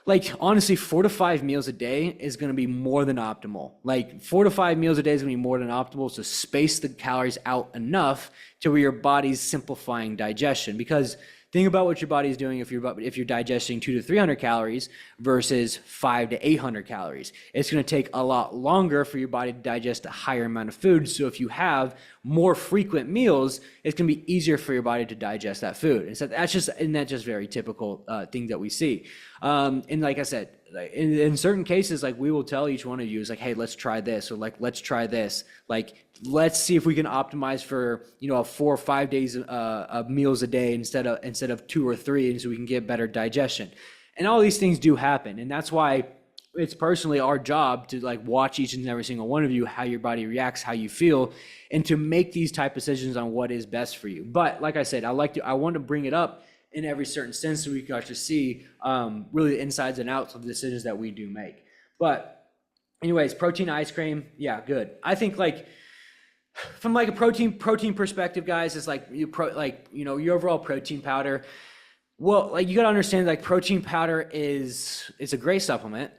like, honestly, 4 to 5 meals a day is going to be more than optimal. Like 4 to 5 meals a day is going to be more than optimal. So space the calories out enough to where your body's simplifying digestion. Because think about what your body is doing if you're digesting 200 to 300 calories versus 500 to 800 calories. It's going to take a lot longer for your body to digest a higher amount of food. So if you have more frequent meals, it's going to be easier for your body to digest that food. And so that's just very typical thing that we see. And like I said, in certain cases, like we will tell each one of you is like, hey, let's try this, or like, let's try this. Like, let's see if we can optimize for, you know, 4 or 5 days of meals a day instead of 2 or 3, and so we can get better digestion. And all these things do happen. And that's why it's personally our job to like watch each and every single one of you, how your body reacts, how you feel, and to make these type of decisions on what is best for you. But like I said, I want to bring it up in every certain sense so we can actually see really the insides and outs of the decisions that we do make. But anyways, protein ice cream, yeah, good. I think like from like a protein perspective, guys, it's like your overall protein powder. Well, like you got to understand, like protein powder it's a great supplement.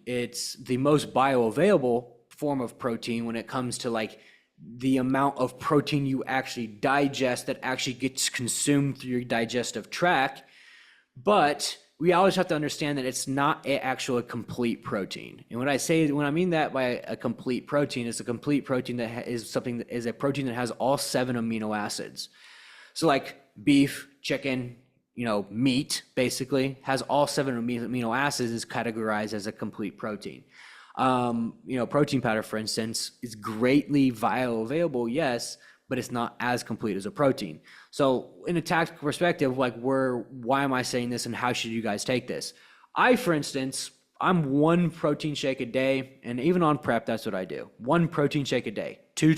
It's the most bioavailable form of protein when it comes to like the amount of protein you actually digest that actually gets consumed through your digestive tract. But we always have to understand that it's not an actual complete protein. And when I mean that by a complete protein, it's a complete protein that is a protein that has all 7 amino acids. So like beef, chicken, meat basically has all 7 amino acids, is categorized as a complete protein. Protein powder, for instance, is greatly bioavailable, yes, but it's not as complete as a protein. So in a tactical perspective, why am I saying this and how should you guys take this? For instance, I'm 1 protein shake a day, and even on prep, that's what I do. 1 protein shake a day. Two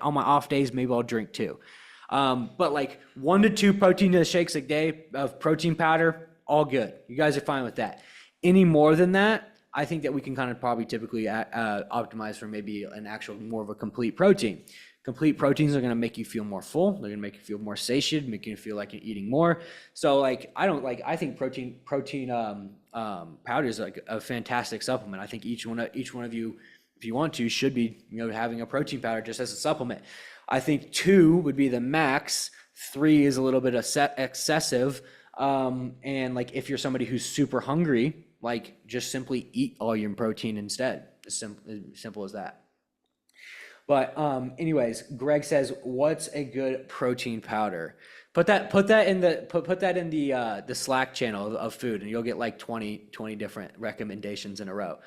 on my off days, maybe I'll drink 2. But like 1 to 2 protein shakes a day of protein powder, all good. You guys are fine with that. Any more than that, I think that we can kind of probably typically optimize for maybe an actual more of a complete protein. Complete proteins are going to make you feel more full. They're going to make you feel more satiated, make you feel like you're eating more. So I think protein powder is like a fantastic supplement. I think each one of you, if you want to, should be having a protein powder just as a supplement. I think 2 would be the max. 3 is a little bit excessive. And like if you're somebody who's super hungry, like just simply eat all your protein instead. As simple as that. But anyways, Greg says, what's a good protein powder? Put that in the Slack channel of food, and you'll get like 20 different recommendations in a row,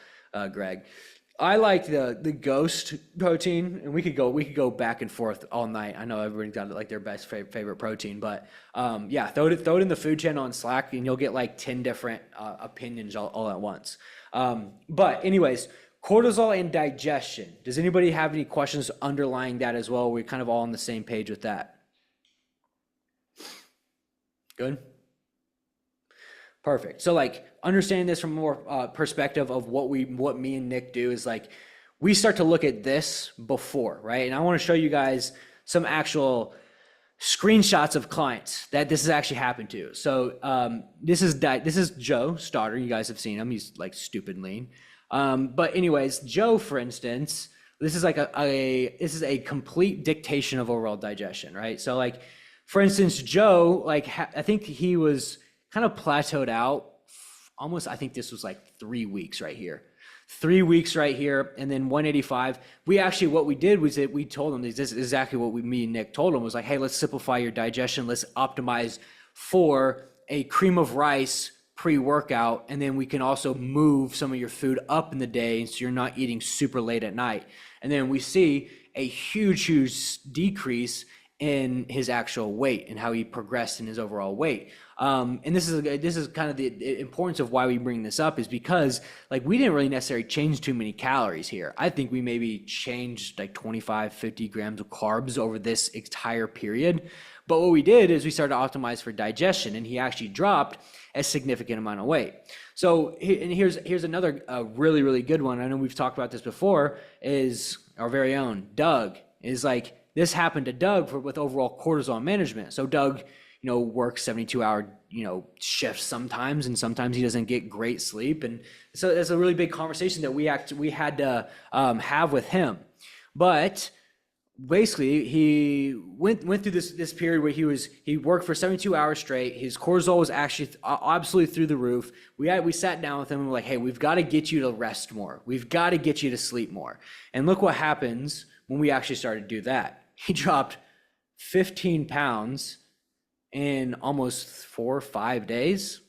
Greg. I like the Ghost protein, and we could go back and forth all night. I know everybody's got like their best favorite protein, but yeah, throw it in the food channel on Slack, and you'll get like 10 different opinions all at once. But anyways, cortisol and digestion. Does anybody have any questions underlying that as well? We're kind of all on the same page with that. Good. Perfect. So like understanding this from more perspective of what me and Nick do is like we start to look at this before, right? And I want to show you guys some actual screenshots of clients that this has actually happened to. So this is Joe Starter. You guys have seen him. He's like stupid lean. But anyways, Joe, for instance, this is like this is a complete dictation of overall digestion, right? So like, for instance, Joe, like I think he was kind of plateaued out almost, I think this was like 3 weeks right here. 3 weeks right here, and then 185. What we did was that we told him, this is exactly what me and Nick told him, was like, hey, let's simplify your digestion. Let's optimize for a cream of rice pre-workout, and then we can also move some of your food up in the day so you're not eating super late at night. And then we see a huge decrease in his actual weight and how he progressed in his overall weight. And this is kind of the importance of why we bring this up, is because like we didn't really necessarily change too many calories here. I think we maybe changed like 25, 50 grams of carbs over this entire period. But what we did is we started to optimize for digestion, and he actually dropped a significant amount of weight. So, and here's another really, really good one. I know we've talked about this before, is our very own Doug. Is like, this happened to Doug with overall cortisol management. So Doug, works 72-hour, shifts sometimes, and sometimes he doesn't get great sleep. And so that's a really big conversation that we had to have with him. But basically, he went through this period where he worked for 72 hours straight. His cortisol was actually absolutely through the roof. We sat down with him and we're like, hey, we've got to get you to rest more. We've got to get you to sleep more. And look what happens when we actually started to do that. He dropped 15 pounds in almost 4 or 5 days.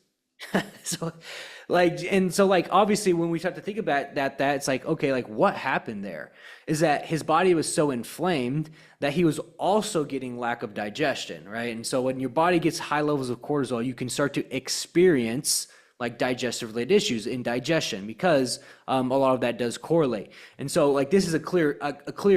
So obviously when we start to think about that, it's like, okay, like what happened there is that his body was so inflamed that he was also getting lack of digestion, right? And so when your body gets high levels of cortisol, you can start to experience like digestive related issues in digestion, because a lot of that does correlate. And so like this is a clear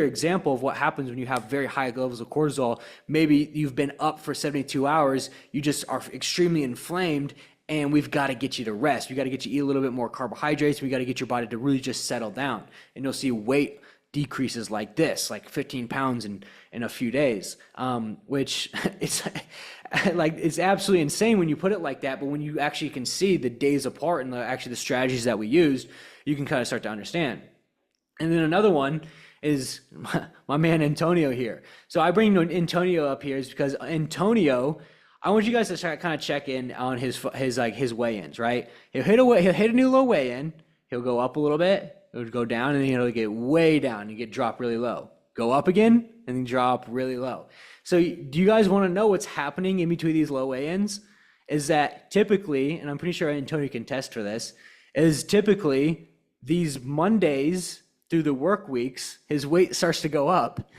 example of what happens when you have very high levels of cortisol. Maybe you've been up for 72 hours, you just are extremely inflamed, and we've got to get you to rest. We got to get you to eat a little bit more carbohydrates. We got to get your body to really just settle down. And you'll see weight decreases like this, like 15 pounds in a few days, which it's like, it's absolutely insane when you put it like that. But when you actually can see the days apart and the strategies that we used, you can kind of start to understand. And then another one is my man Antonio here. So I bring Antonio up here is because Antonio, I want you guys to kind of check in on his weigh-ins, right? He'll hit a new low weigh-in. He'll go up a little bit. It would go down, and then he'll get way down and get dropped really low. go up again, and then drop really low. So do you guys want to know what's happening in between these low weigh-ins? Is that typically, and I'm pretty sure Antonio can test for this, is typically these Mondays through the work weeks, his weight starts to go up.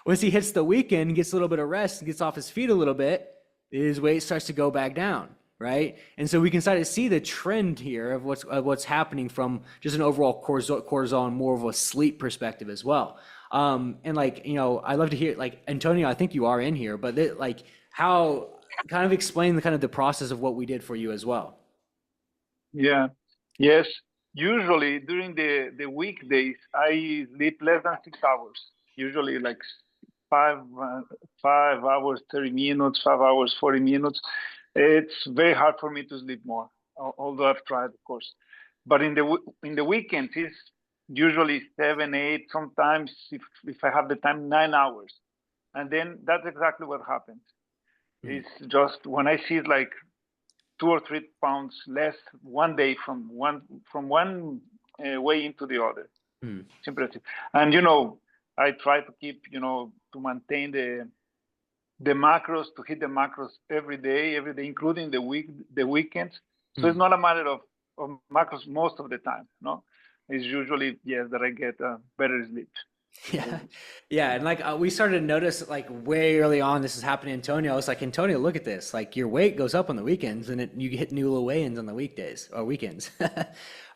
Once he hits the weekend, gets a little bit of rest, and gets off his feet a little bit, his weight starts to go back down, right? And so we can start to see the trend here of what's happening from just an overall cortisol and more of a sleep perspective as well. And like, you know, I'd love to hear, like, Antonio, I think you are in here, but like how kind of explain the kind of the process of what we did for you as well. Yeah. Yes. Usually during the weekdays, I sleep less than 6 hours. Usually like 5 hours, 30 minutes, 5 hours, 40 minutes. It's very hard for me to sleep more, although I've tried, of course. But in the weekends, it's usually 7, 8, sometimes if I have the time, 9 hours. And then that's exactly what happens. It's just when I see it like 2 or 3 pounds less one day from one way into the other. Simple as it. And, you know, I try to keep, you know, to maintain the macros, to hit the macros every day, including the weekends. So it's not a matter of macros most of the time, no? It's usually, yes, that I get better sleep. Yeah. And like we started to notice like way early on, this is happening, Antonio. I was like, Antonio, look at this. Like your weight goes up on the weekends and you hit new low weigh-ins on the weekdays or weekends.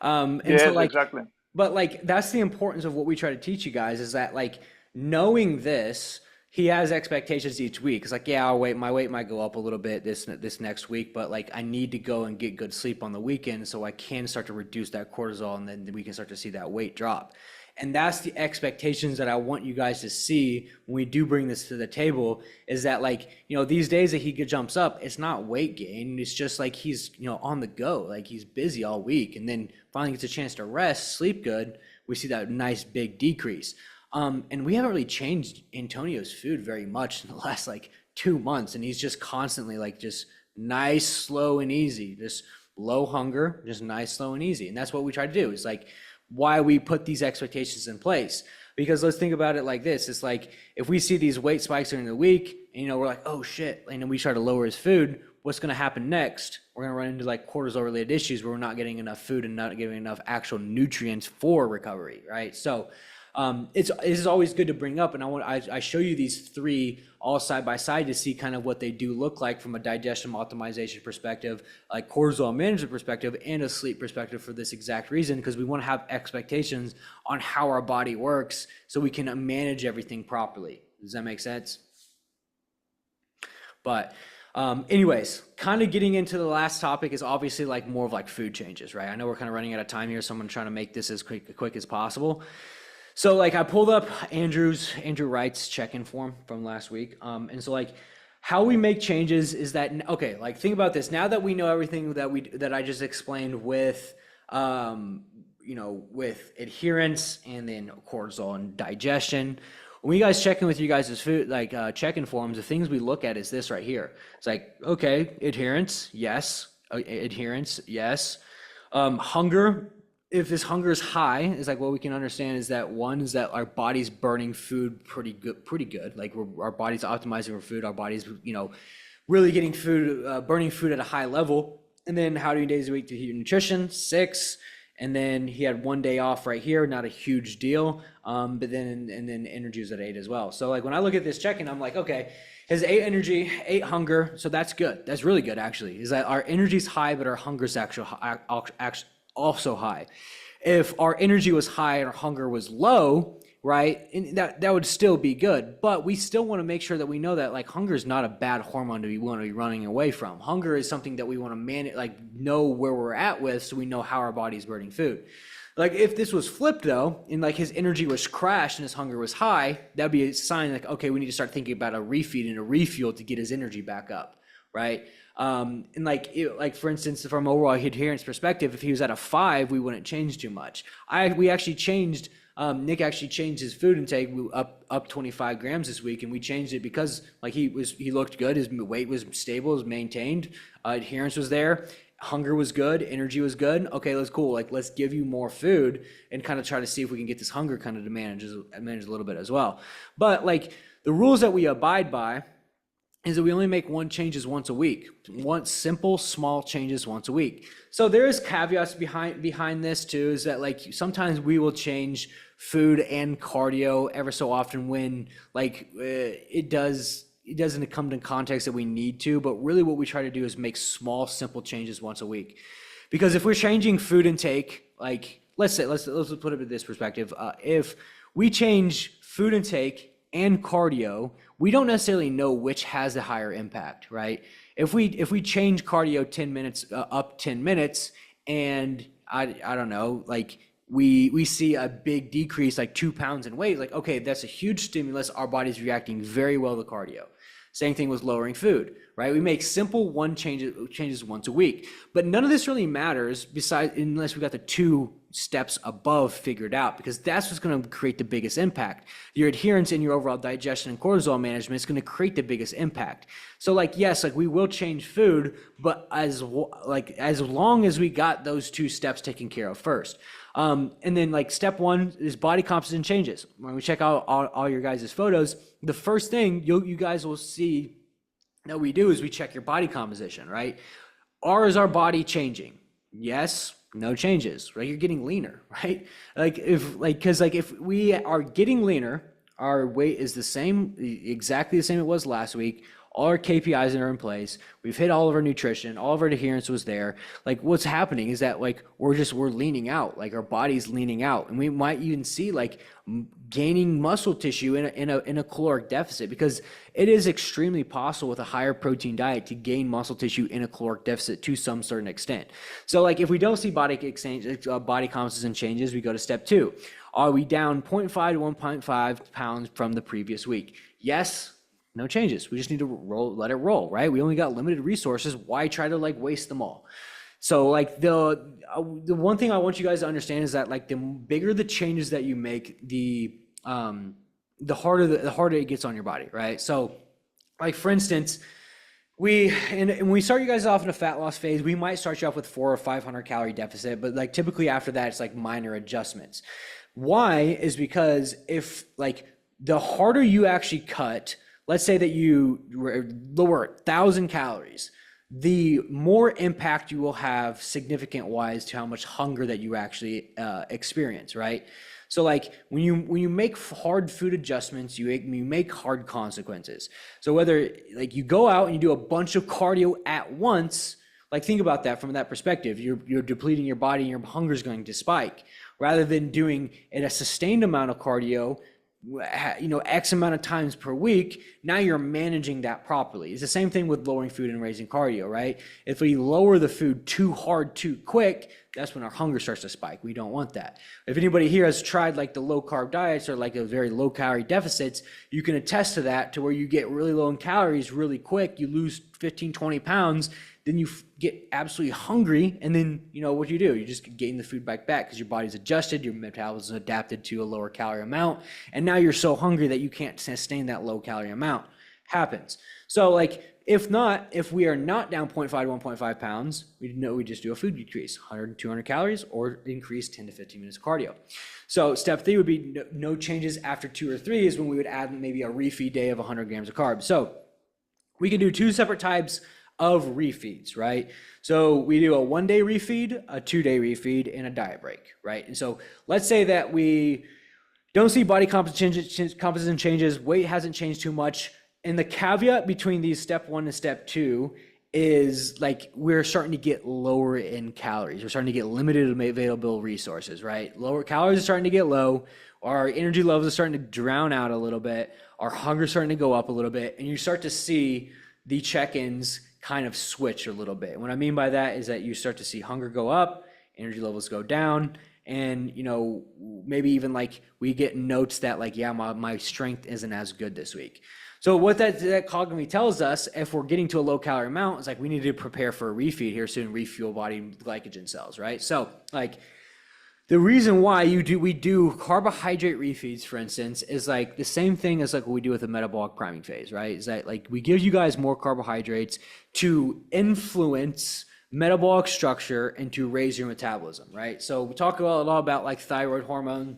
And yes, so like, exactly. But like, that's the importance of what we try to teach you guys is that like knowing this, he has expectations each week. It's like, yeah, my weight might go up a little bit this next week, but like I need to go and get good sleep on the weekend so I can start to reduce that cortisol and then we can start to see that weight drop. And that's the expectations that I want you guys to see when we do bring this to the table is that like, you know, these days that he jumps up, it's not weight gain. It's just like he's, you know, on the go, like he's busy all week and then finally gets a chance to rest, sleep good. We see that nice big decrease. And we haven't really changed Antonio's food very much in the last like 2 months. And he's just constantly like just nice, slow and easy, just low hunger, just nice, slow and easy. And that's what we try to do. It's like, why we put these expectations in place. Because let's think about it like this. It's like, if we see these weight spikes during the week, and, you know, we're like, oh shit, and then we try to lower his food, what's gonna happen next? We're gonna run into like cortisol related issues where we're not getting enough food and not getting enough actual nutrients for recovery, right? So it's always good to bring up, and I show you these 3 all side by side to see kind of what they do look like from a digestion optimization perspective, like cortisol management perspective, and a sleep perspective for this exact reason, because we want to have expectations on how our body works so we can manage everything properly. Does that make sense? But anyways, kind of getting into the last topic is obviously like more of like food changes, right? I know we're kind of running out of time here, so I'm trying to make this as quick as possible. So like I pulled up Andrew Wright's check-in form from last week. And so like how we make changes is that, okay, like think about this. Now that we know everything that I just explained with, you know, with adherence and then cortisol and digestion, when you guys check in with you guys' food, like check-in forms, the things we look at is this right here. It's like, okay, adherence, yes. Hunger. If his hunger is high, is like what we can understand is that one is that our body's burning food pretty good. Like our body's optimizing for food. Our body's, you know, really getting food, burning food at a high level. And then how many days a week did he eat nutrition? 6. And then he had 1 day off right here, not a huge deal. But then and then energy was at 8 as well. So like when I look at this check-in, I'm like, okay, his 8 energy, 8 hunger. So that's good. That's really good actually. Is that our energy's high, but our hunger's actually also high. If our energy was high and our hunger was low, right, and that would still be good. But we still want to make sure that we know that like hunger is not a bad hormone to want to be running away from. Hunger is something that we want to manage, like know where we're at with, so we know how our body's burning food. Like if this was flipped though, and like his energy was crashed and his hunger was high, that'd be a sign like, okay, we need to start thinking about a refeed and a refuel to get his energy back up, right? And like for instance, from overall adherence perspective, if he was at a 5, we wouldn't change too much. We actually changed. Nick actually changed his food intake up 25 grams this week, and we changed it because like he looked good, his weight was stable, was maintained, adherence was there, hunger was good, energy was good. Okay, that's cool. Like, let's give you more food and kind of try to see if we can get this hunger kind of to manage a little bit as well. But like the rules that we abide by is that we only make one changes once a week, one simple, small changes once a week. So there is caveats behind this too, is that like sometimes we will change food and cardio ever so often when like it doesn't come to context that we need to, but really what we try to do is make small, simple changes once a week. Because if we're changing food intake, like let's put it in this perspective, if we change food intake and cardio, we don't necessarily know which has a higher impact, right? If we change cardio 10 minutes up 10 minutes, and I don't know, like we see a big decrease, like 2 pounds in weight, like okay, that's a huge stimulus. Our body's reacting very well to cardio. Same thing with lowering food, right? We make simple changes once a week, but none of this really matters unless we got the 2 steps above figured out, because that's what's going to create the biggest impact. Your adherence in your overall digestion and cortisol management is going to create the biggest impact. So like, yes, like we will change food, but as long as we got those 2 steps taken care of first. And then like step 1 is body composition changes. When we check out all your guys' photos, the first thing you guys will see that we do is we check your body composition, right? Is our body changing? Yes, no changes, right? You're getting leaner, right? Because if we are getting leaner, our weight is the same, exactly the same it was last week. All our KPIs are in place. We've hit all of our nutrition. All of our adherence was there. Like what's happening is that like we're leaning out. Like our body's leaning out, and we might even see like gaining muscle tissue in a caloric deficit, because it is extremely possible with a higher protein diet to gain muscle tissue in a caloric deficit to some certain extent. So like if we don't see body composition changes, we go to step 2. Are we down 0.5 to 1.5 pounds from the previous week? Yes. No changes. We just need to let it roll, right? We only got limited resources. Why try to like waste them all? So like the one thing I want you guys to understand is that like the bigger the changes that you make, the harder it gets on your body, right? So like for instance, when we start you guys off in a fat loss phase, we might start you off with 400 or 500 calorie deficit, but like typically after that, it's like minor adjustments. Why is because if like the harder you actually cut, let's say that you lower 1,000 calories, the more impact you will have significant wise to how much hunger that you actually experience, right? So like when you make hard food adjustments, you make hard consequences. So whether like you go out and you do a bunch of cardio at once, like think about that from that perspective, you're depleting your body and your hunger is going to spike, rather than doing a sustained amount of cardio, X amount of times per week. Now you're managing that properly. It's the same thing with lowering food and raising cardio, right? If we lower the food too hard, too quick, that's when our hunger starts to spike. We don't want that. If anybody here has tried like the low carb diets or like a very low calorie deficits, you can attest to that, to where you get really low in calories really quick, you lose 15, 20 pounds, then you get absolutely hungry, and then what you do, you just gain the food back because your body's adjusted, your metabolism is adapted to a lower calorie amount, and now you're so hungry that you can't sustain that low calorie amount. Happens. So like if we are not down 0.5 to 1.5 pounds, we just do a food decrease, 100 200 calories, or increase 10 to 15 minutes of cardio. So step 3 would be no changes after 2 or 3 is when we would add maybe a refeed day of 100 grams of carbs. So we can do 2 separate types of refeeds, right? So we do a 1-day refeed, a 2-day refeed, and a diet break, right? And so let's say that we don't see body composition changes, weight hasn't changed too much, and the caveat between these step 1 and step 2 is like we're starting to get lower in calories. We're starting to get limited available resources, right? Lower calories are starting to get low. Our energy levels are starting to drown out a little bit. Our hunger is starting to go up a little bit, and you start to see the check-ins kind of switch a little bit. And what I mean by that is that you start to see hunger go up, energy levels go down, and maybe even like we get notes that like, yeah, my strength isn't as good this week. So what that cognitively tells us, if we're getting to a low calorie amount, is like we need to prepare for a refeed here soon, refuel body glycogen cells, right? So like the reason why we do carbohydrate refeeds, for instance, is like the same thing as like what we do with the metabolic priming phase, right? Is that like we give you guys more carbohydrates to influence metabolic structure and to raise your metabolism, right? So we talk a lot about like thyroid hormone.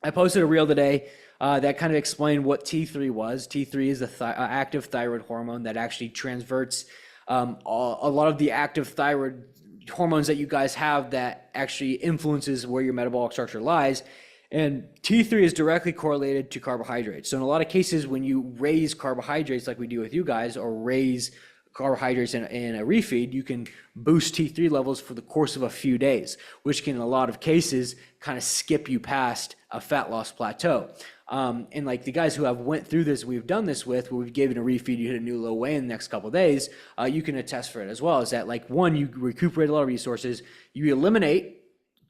I posted a reel today that kind of explained what T3 was. T3 is the active thyroid hormone that actually transverts a lot of the active thyroid hormones that you guys have that actually influences where your metabolic structure lies. And T3 is directly correlated to carbohydrates. So in a lot of cases, when you raise carbohydrates like we do with you guys, or raise carbohydrates in a refeed, you can boost T3 levels for the course of a few days, which can in a lot of cases kind of skip you past a fat loss plateau. And like the guys who have went through this, we've done this with, where we've given a refeed, you hit a new low weigh in the next couple of days, you can attest for it as well, is that like one, you recuperate a lot of resources, you eliminate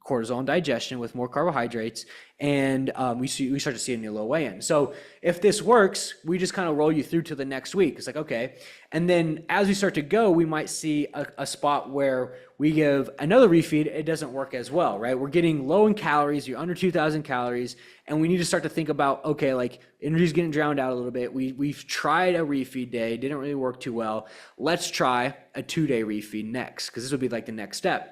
cortisol and digestion with more carbohydrates, and we start to see a new low weigh in. So if this works, we just kind of roll you through to the next week. It's like, okay. And then as we start to go, we might see a spot where we give another refeed, it doesn't work as well, right? We're getting low in calories, you're under 2,000 calories, and we need to start to think about, okay, like energy's getting drowned out a little bit. We've tried a refeed day, didn't really work too well. Let's try a 2-day refeed next, because this would be like the next step.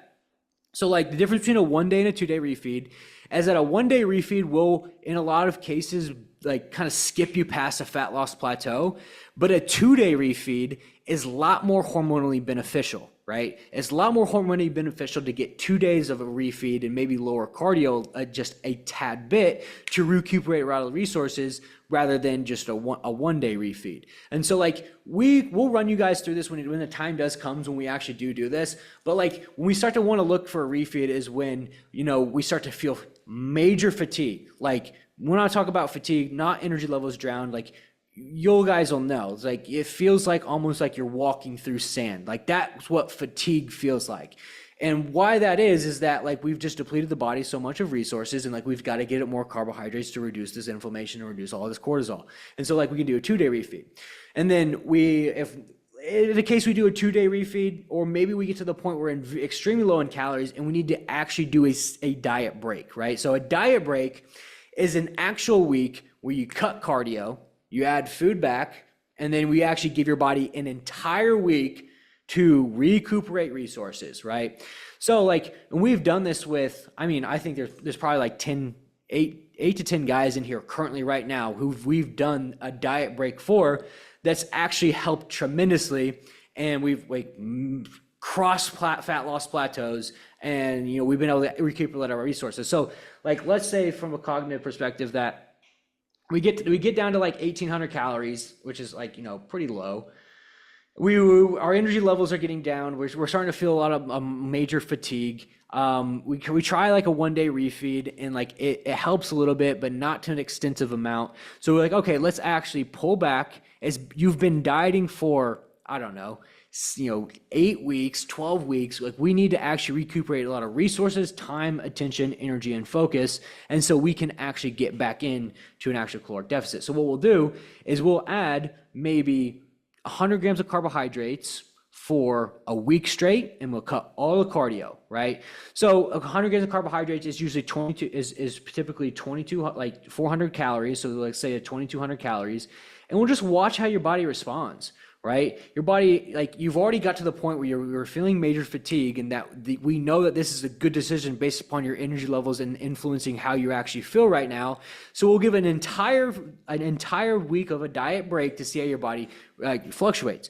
So like the difference between a 1-day and a 2-day refeed is that a 1-day refeed will, in a lot of cases, like kind of skip you past a fat loss plateau, but a 2-day refeed is a lot more hormonally beneficial, right? It's a lot more hormonally beneficial to get 2 days of a refeed and maybe lower cardio just a tad bit to recuperate a lot of the resources rather than just a 1-day refeed. And so like we'll run you guys through this when the time does comes when we actually do this. But like when we start to want to look for a refeed is when, you know, we start to feel major fatigue. Like when I talk about fatigue, not energy levels drowned, like you guys will know, it's like it feels like almost like you're walking through sand. Like that's what fatigue feels like. And why that is that like we've just depleted the body so much of resources, and like we've got to get it more carbohydrates to reduce this inflammation and reduce all this cortisol. And so like we can do a 2-day refeed. And then if in the case we do a 2-day refeed, or maybe we get to the point where we're extremely low in calories and we need to actually do a diet break, right? So a diet break is an actual week where you cut cardio, you add food back, and then we actually give your body an entire week to recuperate resources, right? So like, and we've done this with, I mean, I think there's probably like 8 to 10 guys in here currently right now who we've done a diet break for that's actually helped tremendously. And we've like crossed fat loss plateaus, and, you know, we've been able to recuperate our resources. So like, let's say from a cognitive perspective that we get down to like 1,800 calories, which is like, you know, pretty low. Our energy levels are getting down. We're starting to feel a lot of major fatigue. We try like a 1-day refeed, and like it helps a little bit, but not to an extensive amount. So we're like, okay, let's actually pull back. As you've been dieting for, I don't know, 8 weeks, 12 weeks, like we need to actually recuperate a lot of resources, time, attention, energy, and focus. And so we can actually get back in to an actual caloric deficit. So what we'll do is we'll add maybe 100 grams of carbohydrates for a week straight, and we'll cut all the cardio, right? So 100 grams of carbohydrates is usually is typically 400 calories. So let's say 2,200 calories, and we'll just watch how your body responds, right? Your body, like you've already got to the point where you're feeling major fatigue, and that we know that this is a good decision based upon your energy levels and influencing how you actually feel right now. So we'll give an entire week of a diet break to see how your body fluctuates.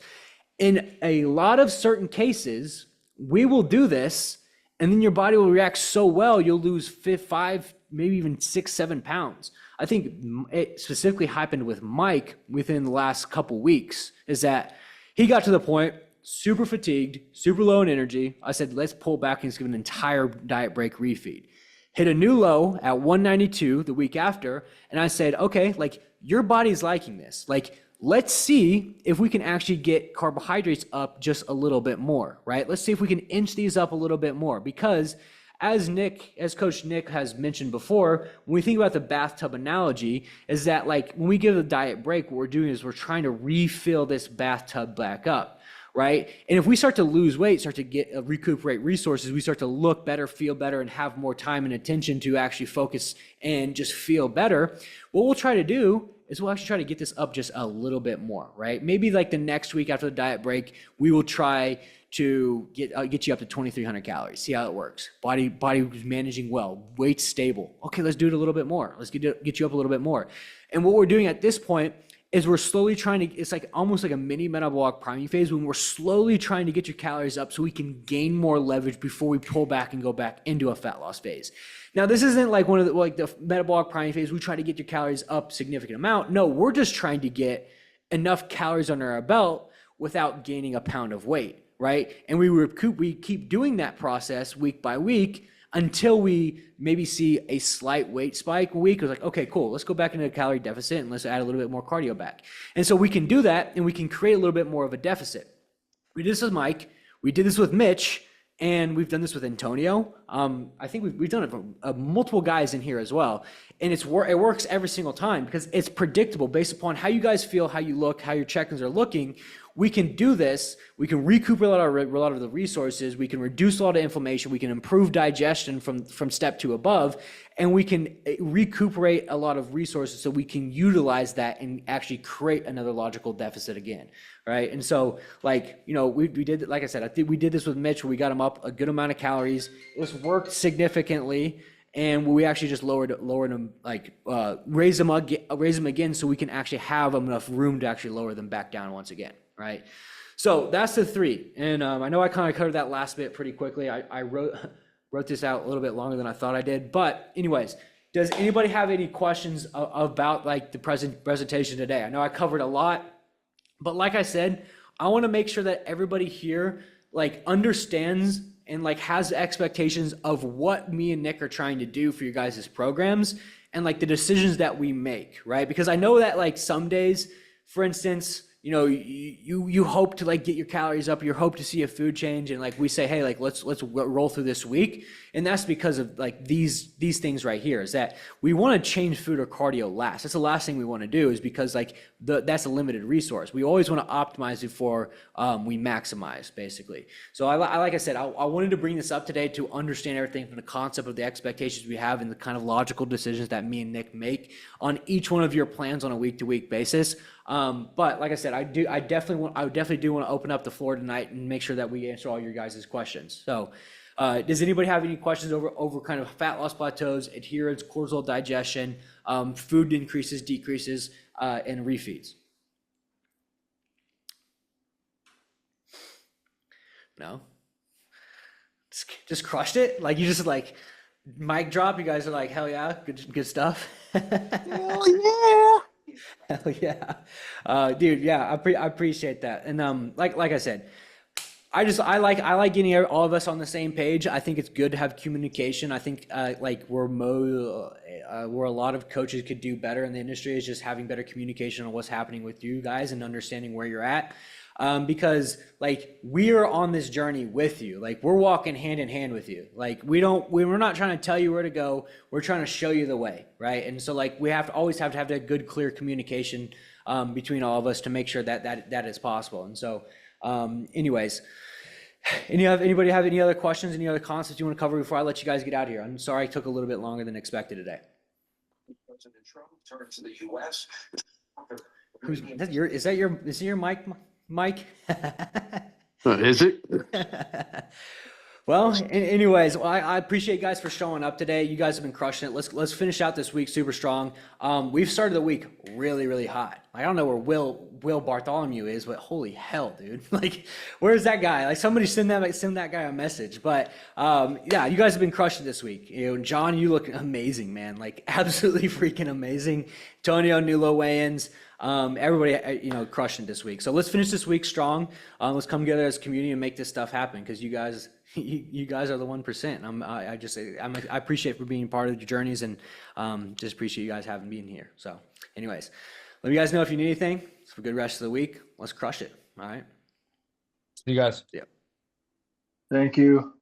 In a lot of certain cases, we will do this, and then your body will react so well, you'll lose 5, maybe even 6, 7 pounds. I think it specifically happened with Mike within the last couple weeks, is that he got to the point, super fatigued, super low in energy. I said, let's pull back and just give an entire diet break refeed. Hit a new low at 192 the week after, and I said, okay, like your body's liking this. Like, let's see if we can actually get carbohydrates up just a little bit more, right? Let's see if we can inch these up a little bit more, because as Coach Nick has mentioned before, when we think about the bathtub analogy, is that like when we give a diet break, what we're doing is we're trying to refill this bathtub back up, right? And if we start to lose weight, start to recuperate resources, we start to look better, feel better, and have more time and attention to actually focus and just feel better. What we'll try to do is we'll actually try to get this up just a little bit more, right? Maybe like the next week after the diet break, we will try to get you up to 2,300 calories, see how it works. Body is managing well, weight stable. Okay, let's do it a little bit more. Let's get you up a little bit more. And what we're doing at this point is we're slowly trying to, it's like almost like a mini metabolic priming phase when we're slowly trying to get your calories up so we can gain more leverage before we pull back and go back into a fat loss phase. Now, this isn't like one of the, like the metabolic priming phase, we try to get your calories up a significant amount. No, we're just trying to get enough calories under our belt without gaining a pound of weight, right? And we keep doing that process week by week until we maybe see a slight weight spike a week. It was like, okay, cool, let's go back into a calorie deficit and let's add a little bit more cardio back. And so we can do that and we can create a little bit more of a deficit. We did this with Mike, we did this with Mitch, and we've done this with Antonio. I think we've done it for multiple guys in here as well. And it works every single time because it's predictable based upon how you guys feel, how you look, how your check-ins are looking. We can do this. We can recuperate a lot of the resources. We can reduce a lot of inflammation. We can improve digestion from step 2 above, and we can recuperate a lot of resources so we can utilize that and actually create another logical deficit again, right? And so, like, you know, we did, like I said, I think we did this with Mitch where we got him up a good amount of calories. This worked significantly, and we actually just lowered them, like raise them again so we can actually have enough room to actually lower them back down once again. Right. So that's the 3. And I know I kind of covered that last bit pretty quickly. I wrote this out a little bit longer than I thought I did. But anyways, does anybody have any questions about like the presentation today? I know I covered a lot, but like I said, I want to make sure that everybody here like understands and like has expectations of what me and Nick are trying to do for you guys' programs and like the decisions that we make, right? Because I know that like some days, for instance, you know, you hope to like get your calories up, you hope to see a food change, and like we say, hey, like let's roll through this week, and that's because of like these things right here, is that we want to change food or cardio last. That's the last thing we want to do, is because like that's a limited resource. We always want to optimize before we maximize, basically. So like I said, I wanted to bring this up today to understand everything from the concept of the expectations we have and the kind of logical decisions that me and Nick make on each one of your plans on a week-to-week basis. But like I said, I definitely do want to open up the floor tonight and make sure that we answer all your guys' questions. So, does anybody have any questions over kind of fat loss plateaus, adherence, cortisol digestion, food increases, decreases, and refeeds? No? Just crushed it? Like you just like mic drop, you guys are like, hell yeah, good stuff. Hell yeah. Hell yeah. Dude, yeah, I appreciate that. And like I said, I like getting all of us on the same page. I think it's good to have communication. I think like where a lot of coaches could do better in the industry is just having better communication on what's happening with you guys and understanding where you're at. Because like we're on this journey with you, like we're walking hand in hand with you. Like we're not trying to tell you where to go. We're trying to show you the way. Right. And so like we always have to have that good, clear communication, between all of us to make sure that is possible. And so, anyways, anybody have any other questions, any other concepts you want to cover before I let you guys get out of here? I'm sorry I took a little bit longer than expected today. Is that your mic, Mike? Is it? Well, anyways, I appreciate you guys for showing up today. You guys have been crushing it. Let's finish out this week super strong. We've started the week really, really hot. I don't know where Will Bartholomew is, but holy hell, dude! Like, where's that guy? Like, somebody send that guy a message. But yeah, you guys have been crushing this week. You know, John, you look amazing, man. Like, absolutely freaking amazing. Antonio, Nulo weigh-ins. Everybody, crushing this week. So let's finish this week strong. Let's come together as a community and make this stuff happen, because you guys are the 1%. And I appreciate for being part of your journeys, and just appreciate you guys having being here. So anyways, let me guys know if you need anything. It's a good rest of the week. Let's crush it. All right. See you guys. Yep. Thank you.